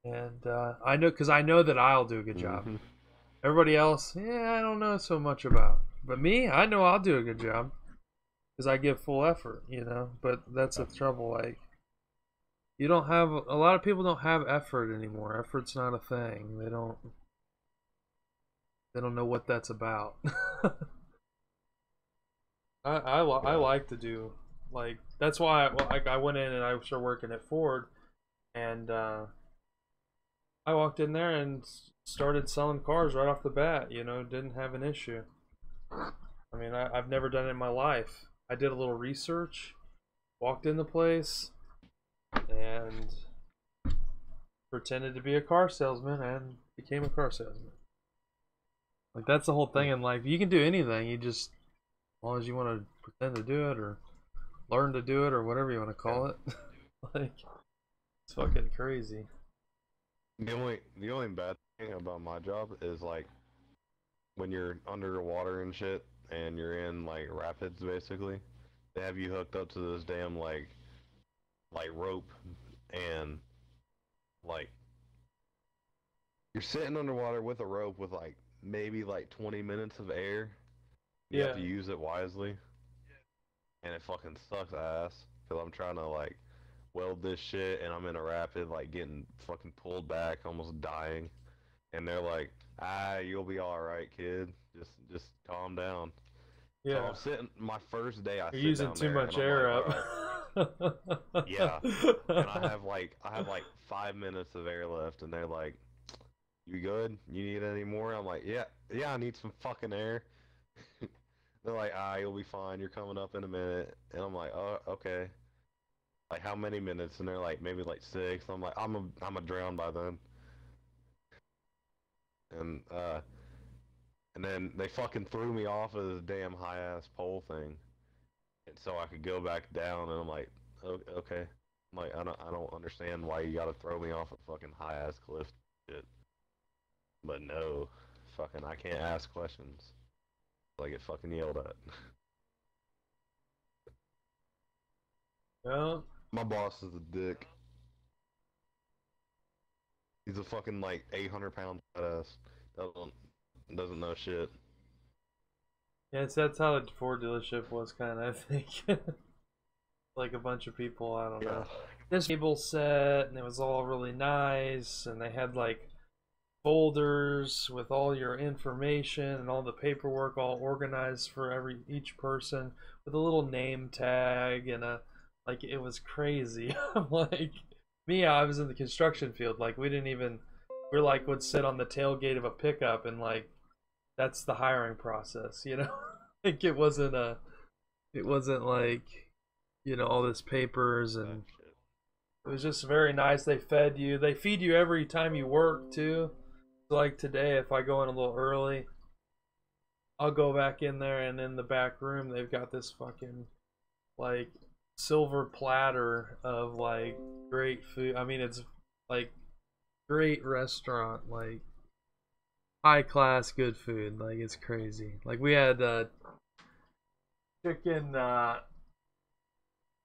And I know that I'll do a good job. Everybody else, I don't know so much about. But me, I know I'll do a good job because I give full effort, But that's the trouble. Like, a lot of people don't have effort anymore. Effort's not a thing. They don't know what that's about. I like to do, like, that's why I went in and I started working at Ford, and I walked in there and started selling cars right off the bat. Didn't have an issue. I mean, I've never done it in my life. I did a little research, walked in the place, and pretended to be a car salesman and became a car salesman. Like, that's the whole thing in life. You can do anything. You just, as long as you want to pretend to do it or learn to do it or whatever you want to call it. Like, it's fucking crazy. The only bad thing about my job is like when you're underwater and shit and you're in like rapids basically, they have you hooked up to this damn like rope, and like you're sitting underwater with a rope with like maybe like 20 minutes of air. You have to use it wisely. And it fucking sucks ass because I'm trying to like weld this shit and I'm in a rapid like getting fucking pulled back, almost dying. and they're like, you'll be all right, kid. Just calm down. So Yeah. I'm sitting my first day. I You're sit using down too there, much and I'm air like, up. all right. Yeah. And I have like 5 minutes of air left, and they're like, "You good? You need any more?" I'm like, "Yeah, I need some fucking air." They're like, you'll be fine. You're coming up in a minute." And I'm like, "Oh, okay." Like, how many minutes? And they're like, maybe like 6. I'm like, I'm a drown by then. And and then they fucking threw me off of this damn high ass pole thing, and so I could go back down. And I'm like, okay. I'm like, I don't understand why you gotta throw me off a fucking high ass cliff shit. But no, fucking, I can't ask questions. I get fucking yelled at. Yeah. My boss is a dick. He's a fucking like 800-pound badass. Doesn't know shit. Yeah, so that's how the Ford dealership was kind of, I think. Like a bunch of people, I don't know. This table set, and it was all really nice, and they had like folders with all your information and all the paperwork all organized for each person with a little name tag and like it was crazy. I'm like, me, I was in the construction field, like we like would sit on the tailgate of a pickup and like that's the hiring process, you know. Like it wasn't like, you know, all this papers, and it was just very nice. They feed you every time you work too. So like today, if I go in a little early, I'll go back in there, and in the back room they've got this fucking like silver platter of like great food. I mean, it's like great restaurant, like high class good food. Like it's crazy. Like we had chicken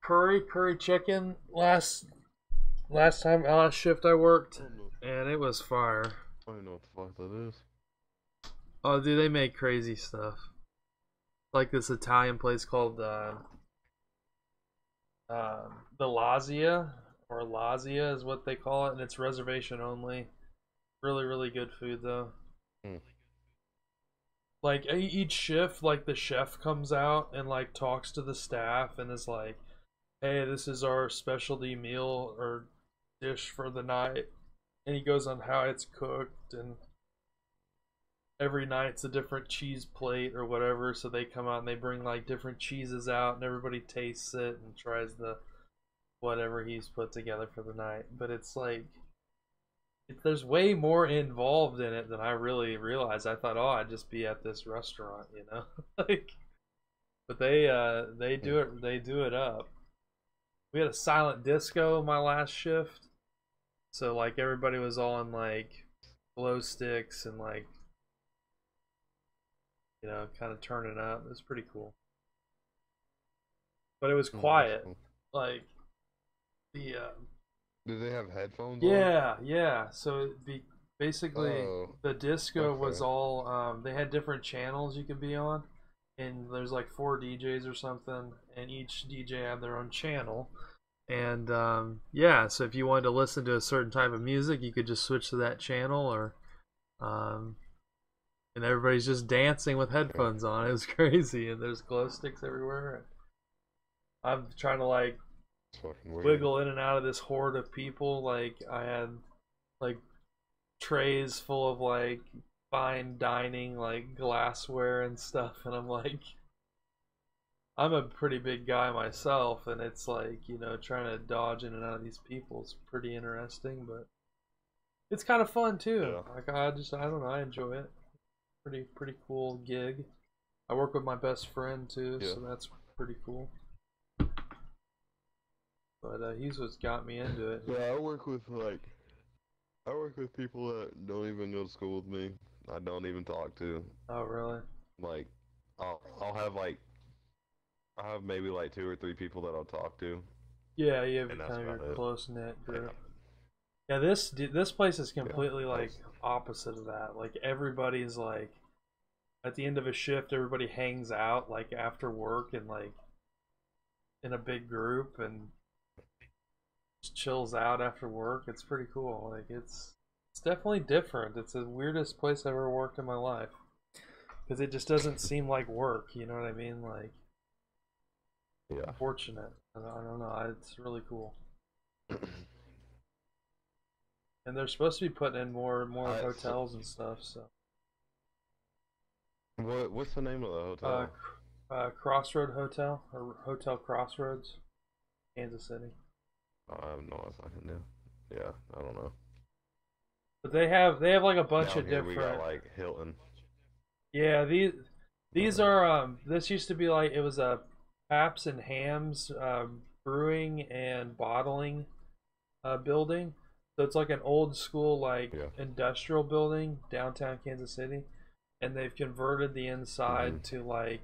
curry chicken last shift I worked, and it was fire. I don't even know what the fuck that is. Oh, dude, they make crazy stuff. Like this Italian place called the Lazia, or Lazia is what they call it, and it's reservation only. Really, really good food though. Like each shift, like the chef comes out and like talks to the staff and is like, "Hey, this is our specialty meal or dish for the night," and he goes on how it's cooked, and every night's a different cheese plate or whatever. So they come out and they bring like different cheeses out, and everybody tastes it and tries the whatever he's put together for the night. But it's like there's way more involved in it than I really realized. I thought, oh, I'd just be at this restaurant, you know. Like, but they do it up. We had a silent disco my last shift, so like everybody was all in like glow sticks and like, you know, kind of turning up. It was pretty cool, but it was quiet. Like the Do they have headphones yeah, yeah. So basically the disco okay. was all they had different channels you could be on, and there's like 4 DJs or something, and each DJ had their own channel. And yeah, so if you wanted to listen to a certain type of music, you could just switch to that channel, or and everybody's just dancing with headphones on. It was crazy, and there's glow sticks everywhere. I'm trying to like wiggle in and out of this horde of people. Like I had like trays full of like fine dining, like glassware and stuff, and I'm like, I'm a pretty big guy myself, and it's like, you know, trying to dodge in and out of these people is pretty interesting, but it's kind of fun too. Yeah. Like I don't know, I enjoy it. Pretty cool gig. I work with my best friend too, so that's pretty cool. But he's what's got me into it. Yeah, I work with people that don't even go to school with me. I don't even talk to. Oh really? Like, I'll have like, I have maybe like 2 or 3 people that I'll talk to. Yeah, you have And kind of that's your about it. close knit group. Yeah, this place is completely like opposite of that. Like everybody's like, at the end of a shift, everybody hangs out like after work and like in a big group and just chills out after work. It's pretty cool. Like it's It's definitely different. It's the weirdest place I've ever worked in my life. Because it just doesn't seem like work, you know what I mean? Like, Yeah. fortunate. I don't know. It's really cool. And they're supposed to be putting in more hotels and stuff. So. What's the name of the hotel? Crossroad Hotel or Hotel Crossroads, Kansas City. I have no idea. Yeah, I don't know. But they have like a bunch Down of here different. We got like Hilton. Yeah, these are this used to be like it was a Paps and Hams brewing and bottling building. So it's like an old school like industrial building downtown Kansas City, and they've converted the inside to like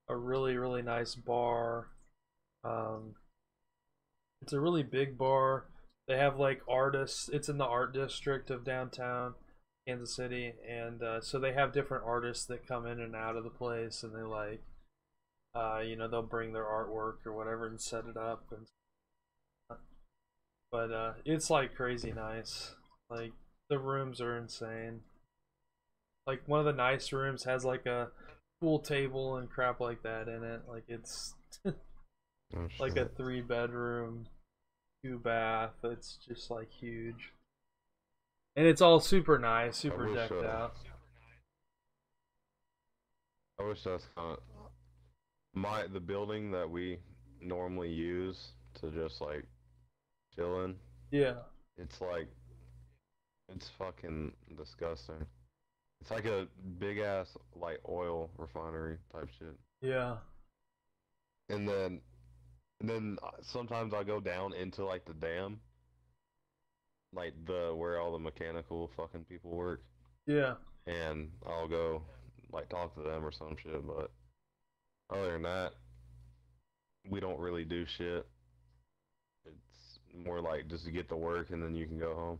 a really nice bar. It's a really big bar. They have like artists. It's in the art district of downtown Kansas City, and so they have different artists that come in and out of the place, and they like you know, they'll bring their artwork or whatever and set it up. And but it's like crazy nice. Like the rooms are insane. Like one of the nice rooms has like a pool table and crap like that in it. Like it's like a 3-bedroom, 2-bath. It's just like huge, and it's all super nice, super decked out. I wish that's kind of the building that we normally use to just like chill in. Yeah. It's like it's fucking disgusting. It's like a big ass like oil refinery type shit. Yeah. And then sometimes I go down into like the dam, like where all the mechanical fucking people work. Yeah. And I'll go like talk to them or some shit, but other than that, we don't really do shit. It's more like just to get to work and then you can go home.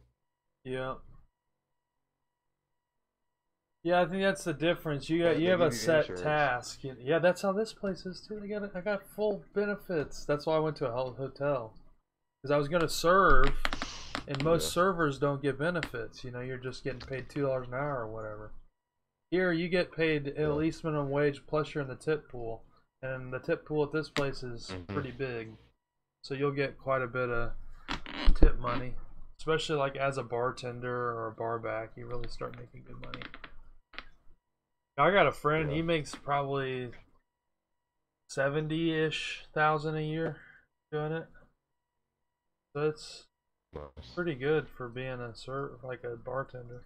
Yeah. Yeah, I think that's the difference. You have a set task. Yeah, that's how this place is too. I got full benefits. That's why I went to a hotel, because I was gonna serve, and most servers don't get benefits. You know, you're just getting paid $2 an hour or whatever. Here, you get paid at least minimum wage plus you're in the tip pool, and the tip pool at this place is pretty big, so you'll get quite a bit of tip money, especially like as a bartender or a bar back. You really start making good money. I got a friend, he makes probably 70-ish thousand a year doing it. So it's pretty good for being like a bartender.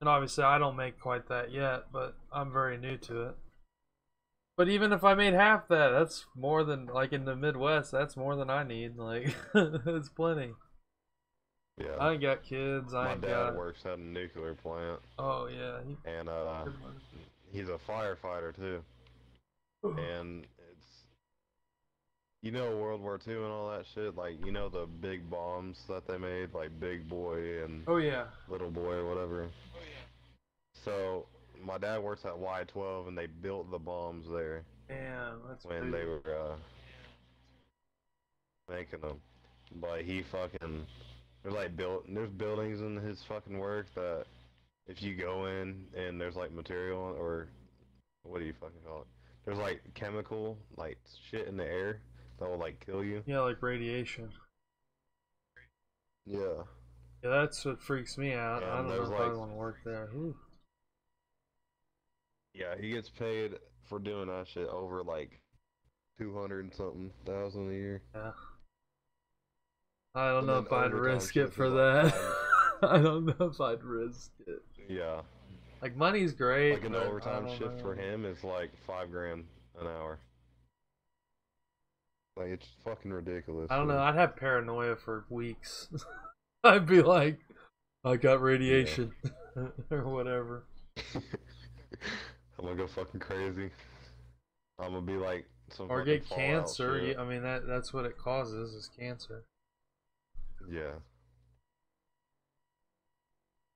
And obviously I don't make quite that yet, but I'm very new to it. But even if I made half that, that's more than, like in the Midwest, that's more than I need. Like, it's plenty. Yeah. I ain't got kids. My dad works at a nuclear plant. Oh yeah. And he's a firefighter too. And it's, you know, World War II and all that shit. Like, you know, the big bombs that they made, like Big Boy and Little Boy or whatever. Oh yeah. So my dad works at Y-12 and they built the bombs there. Damn, that's when they were making them. But he fucking. There's like there's buildings in his fucking work that if you go in and there's like material or what do you fucking call it? There's like chemical like shit in the air that will like kill you. Yeah, like radiation. Yeah. Yeah, that's what freaks me out. And I don't know if I want to work there. Ooh. Yeah, he gets paid for doing that shit over like 200 and something thousand a year. Yeah. I don't know if I'd risk it for that. I don't know if I'd risk it. Yeah. Like, money's great. Like an overtime shift for him is like $5 grand an hour. Like, it's fucking ridiculous. I don't know. I'd have paranoia for weeks. I'd be like, I got radiation. Or whatever. I'm gonna go fucking crazy. I'm gonna be like some or get cancer. I mean, that's what it causes, is cancer. Yeah.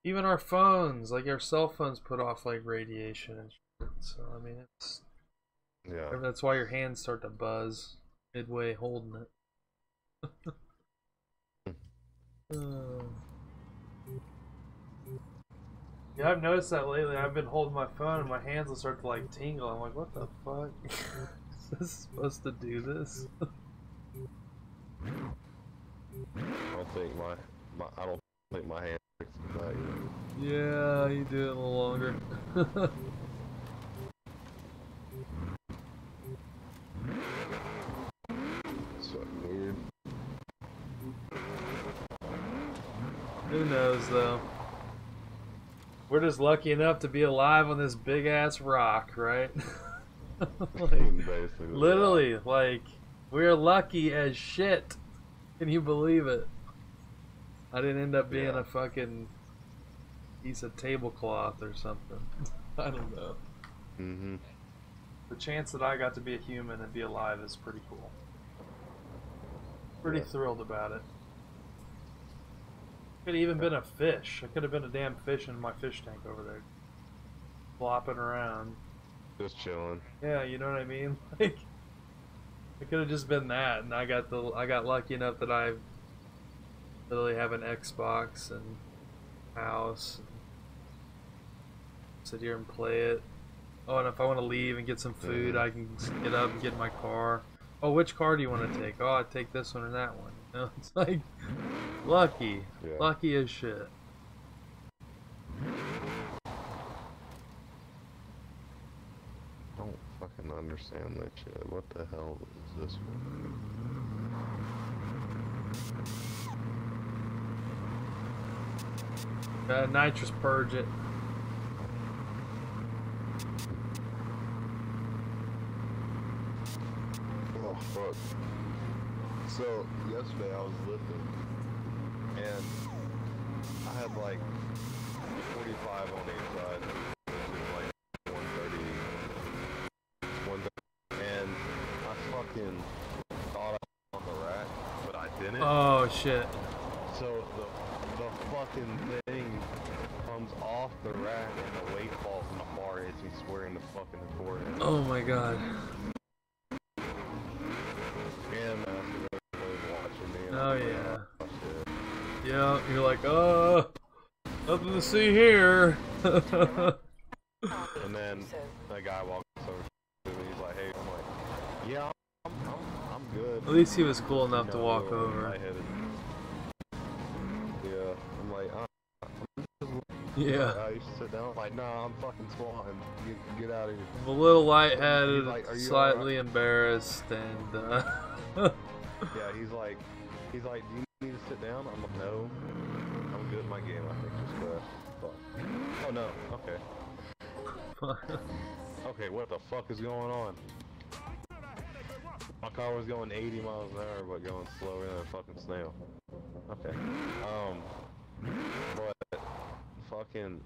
Even our phones, like our cell phones, put off like radiation and shit. So I mean, it's that's why your hands start to buzz midway holding it. Yeah, I've noticed that lately. I've been holding my phone and my hands will start to like tingle. I'm like, what the fuck? Is this supposed to do this? I don't think my hand fixes that either. Yeah, you do it a little longer. It's fucking weird. Who knows though? We're just lucky enough to be alive on this big ass rock, right? Basically, literally, like, we're lucky as shit. Can you believe it? I didn't end up being a fucking piece of tablecloth or something. I don't know. Mm-hmm. The chance that I got to be a human and be alive is pretty cool. Pretty thrilled about it. Could have even been a fish. I could have been a damn fish in my fish tank over there. Flopping around. Just chilling. Yeah, you know what I mean? Like, it could have just been that, and I got lucky enough that I literally have an Xbox and house. And sit here and play it. Oh, and if I want to leave and get some food, I can get up and get in my car. Oh, which car do you want to take? Oh, I'd take this one or that one. You know, it's like lucky, lucky as shit. Don't fucking understand that shit. What the hell is this one? Nitrous purge it. Oh fuck. So yesterday I was lifting and I had like 45 on each side, which is like 130, and I fucking thought I was on the rack, but I didn't. Oh shit. So the fucking thing comes off the rack and the weight falls and the bar hits me square in the fucking forehead. Oh my god. And watching me. Oh yeah. Yeah, you're like, nothing to see here. And then that guy walks over to me. He's like, "Hey," I'm like, "Yeah, I'm good." At least he was cool enough to walk over. Yeah, I'm like, yeah. I used to sit down. I'm like, "Nah, I'm fucking squatting. Get out of here." I'm a little lightheaded, Like, slightly embarrassed, and yeah, he's like, "Do you need to sit down?" I'm like, "No, I'm good in my game. I think just fuck." Oh no. Okay. Okay, what the fuck is going on? My car was going 80 miles an hour, but going slower than a fucking snail. Okay. But fucking,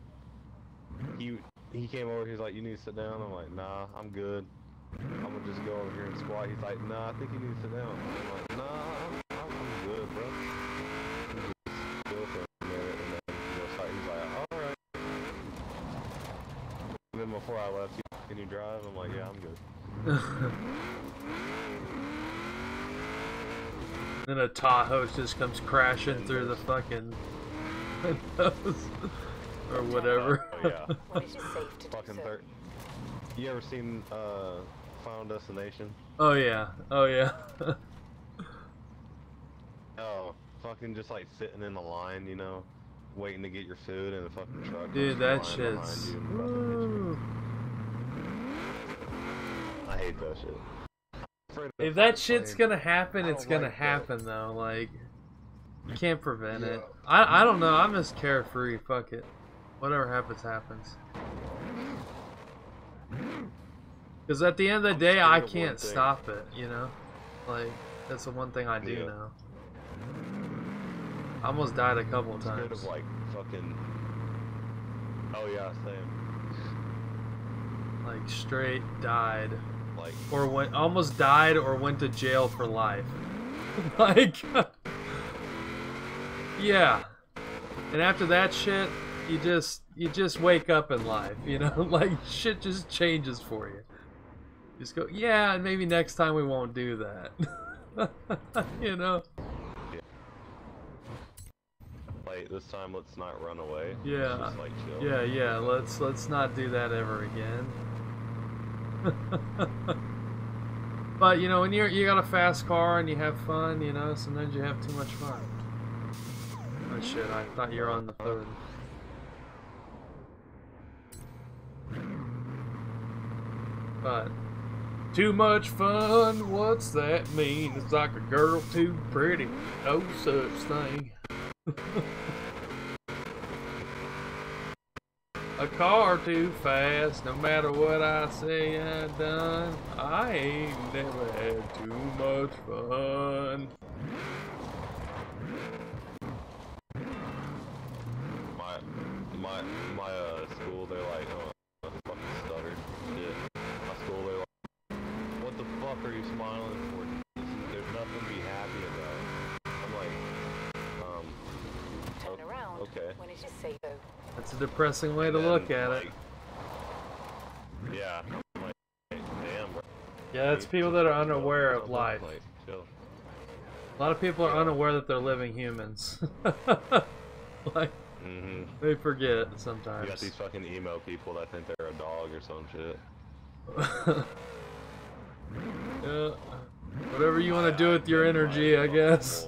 he came over. He's like, "You need to sit down." I'm like, "Nah, I'm good. I'm gonna just go over here and squat." He's like, "Nah, I think you need to sit down." I'm like, "Nah, I'm good, bro." He just chill for a minute, and then he's like, "All right." And then before I left, "Can you drive?" I'm like, "Yeah, I'm good." Then a Tahoe just comes crashing through the fucking windows or whatever. Oh yeah. Fucking You ever seen Final Destination? Oh yeah. Oh yeah. Oh, fucking just like sitting in the line, you know, waiting to get your food in the fucking truck. Dude, that shit's. I hate that shit. If that shit's gonna happen, it's gonna happen though. Like, you can't prevent it. I don't know. I'm just carefree. Fuck it. Whatever happens, happens. Because at the end of the day, I can't stop it. You know, like that's the one thing I do know. I almost died a couple of times. Of like fucking. Oh yeah, same. Like straight died. Like, or almost died or went to jail for life. Like, yeah. And after that shit, you just wake up in life, you know? Like, shit just changes for you. Just go, yeah, and maybe next time we won't do that. You know? Like this time, let's not run away. Yeah. Let's just, like, chill. Yeah. Let's not do that ever again. But you know, when you got a fast car and you have fun, you know, sometimes you have too much fun. Oh shit! I thought you were on the third. But too much fun, what's that mean? It's like a girl too pretty, no such thing. A car too fast, no matter what I say I done, I ain't never had too much fun. My school, they're like, oh, I fucking stuttered. Shit. My school, they're like, what the fuck are you smiling for? There's nothing to be happy about. I'm like, Turn around okay. when it is safe. That's a depressing way to look at it. Yeah. Like, damn, bro. Yeah, it's people that are unaware of life. Like, chill. A lot of people are unaware that they're living humans. Like, they forget sometimes. You got these fucking emo people that think they're a dog or some shit. Yeah. Whatever you want to do with your energy, I guess.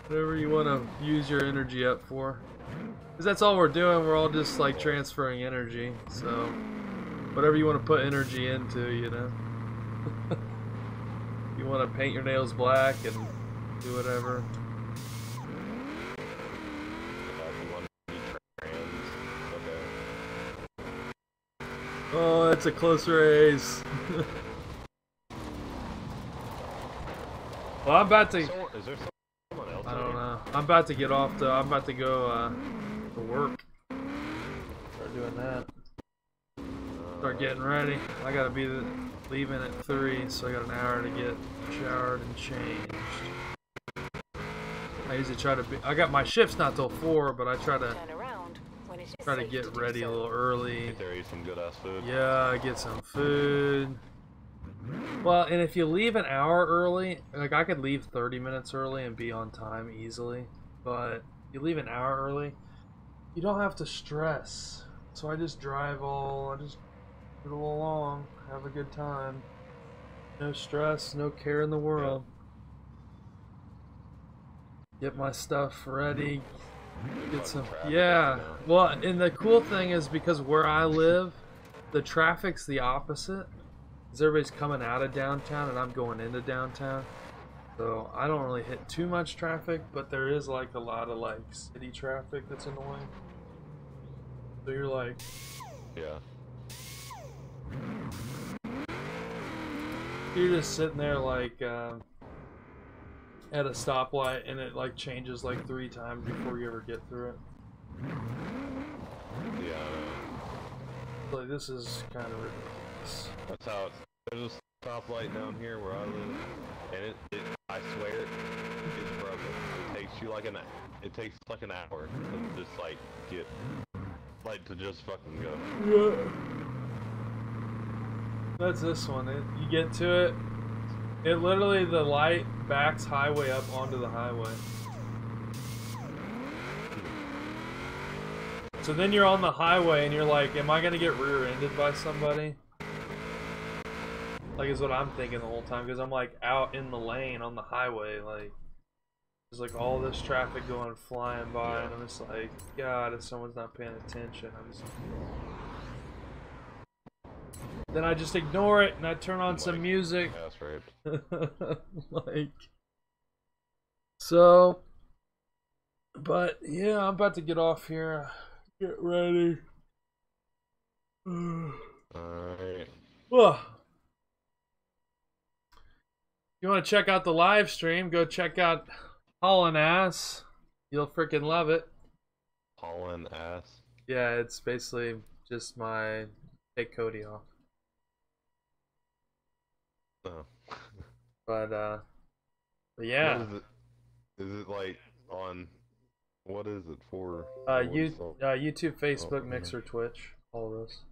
Whatever you want to use your energy up for. Because that's all we're doing, we're all just like transferring energy. So, whatever you want to put energy into, you know. You want to paint your nails black and do whatever. Oh, that's a close race. Well, I'm about to... Is there someone else? I don't know. I'm about to get off though. I'm about to go to work. Start doing that. Start getting ready. I gotta be leaving at 3, so I got an hour to get showered and changed. I usually try to be... I got my shift's not till 4, but I try to get ready a little early. Get there, eat some good ass food. Yeah, get some food. Well, and if you leave an hour early, like I could leave 30 minutes early and be on time easily, but you leave an hour early, you don't have to stress. So I just drive I just roll along, have a good time. No stress, no care in the world. Get my stuff ready. Get some, yeah. Well, and the cool thing is because where I live, the traffic's the opposite. Because everybody's coming out of downtown and I'm going into downtown. So I don't really hit too much traffic, but there is like a lot of like city traffic that's annoying. So you're like, yeah. You're just sitting there like at a stoplight and it like changes like 3 times before you ever get through it. Yeah. Like this is kind of ridiculous. That's how there's a stoplight down here where I live, and I swear it's broken. It takes you like it takes like an hour to just like get to just fucking go. Yeah. That's this one. You get to it. It literally, the light backs highway up onto the highway. So then you're on the highway and you're like, am I gonna get rear-ended by somebody? Like is what I'm thinking the whole time, because I'm like out in the lane on the highway, like there's like all this traffic going flying by, and I'm just like, God, if someone's not paying attention, I'm just... Then I just ignore it and I turn on some music. That's right. Like, so, but yeah, I'm about to get off here. Get ready. Alright. If you want to check out the live stream, go check out Haulin' Ass. You'll freaking love it. Haulin' Ass? Yeah, it's basically just my take Cody off. Oh. But yeah. What is it? Is it like on... What is it for? YouTube, Facebook, Mixer, Twitch, all those.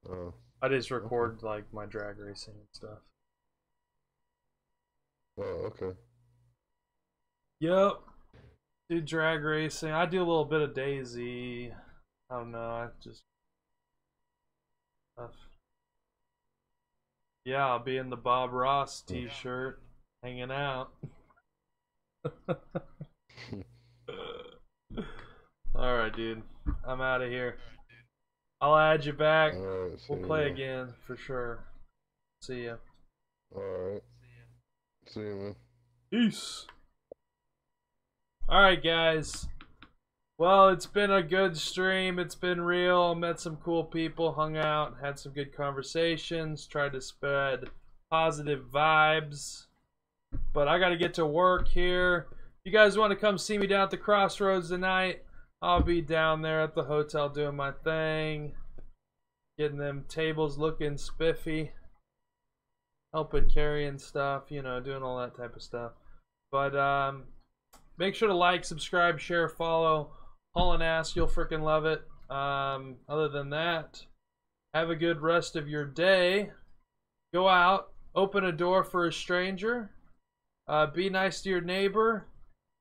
Oh. I just record like my drag racing and stuff. Oh, okay. Yep. Do drag racing. I do a little bit of Daisy. I don't know. I just. Yeah, I'll be in the Bob Ross t-shirt, hanging out. Alright, dude. I'm out of here. I'll add you back. Alright, We'll play again for sure. See ya. Alright. See you, man. Peace. Alright, guys. Well, it's been a good stream. It's been real. Met some cool people, hung out, had some good conversations, tried to spread positive vibes. But I got to get to work here. If you guys want to come see me down at the Crossroads tonight, I'll be down there at the hotel doing my thing. Getting them tables looking spiffy. Helping carrying stuff, you know, doing all that type of stuff. But make sure to like, subscribe, share, follow. Hauling ass, you'll freaking love it. Other than that, have a good rest of your day. Go out, open a door for a stranger. Be nice to your neighbor.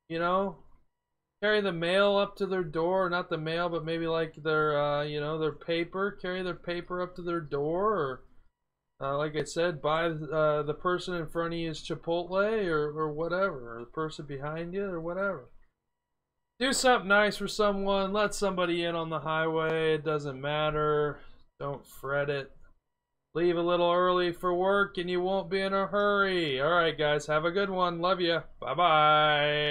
You know, carry the mail up to their door. Not the mail, but maybe like their, you know, their paper. Carry their paper up to their door. Or, like I said, buy the person in front of you's Chipotle or whatever. Or the person behind you or whatever. Do something nice for someone. Let somebody in on the highway. It doesn't matter. Don't fret it. Leave a little early for work and you won't be in a hurry. Alright, guys. Have a good one. Love you. Bye-bye.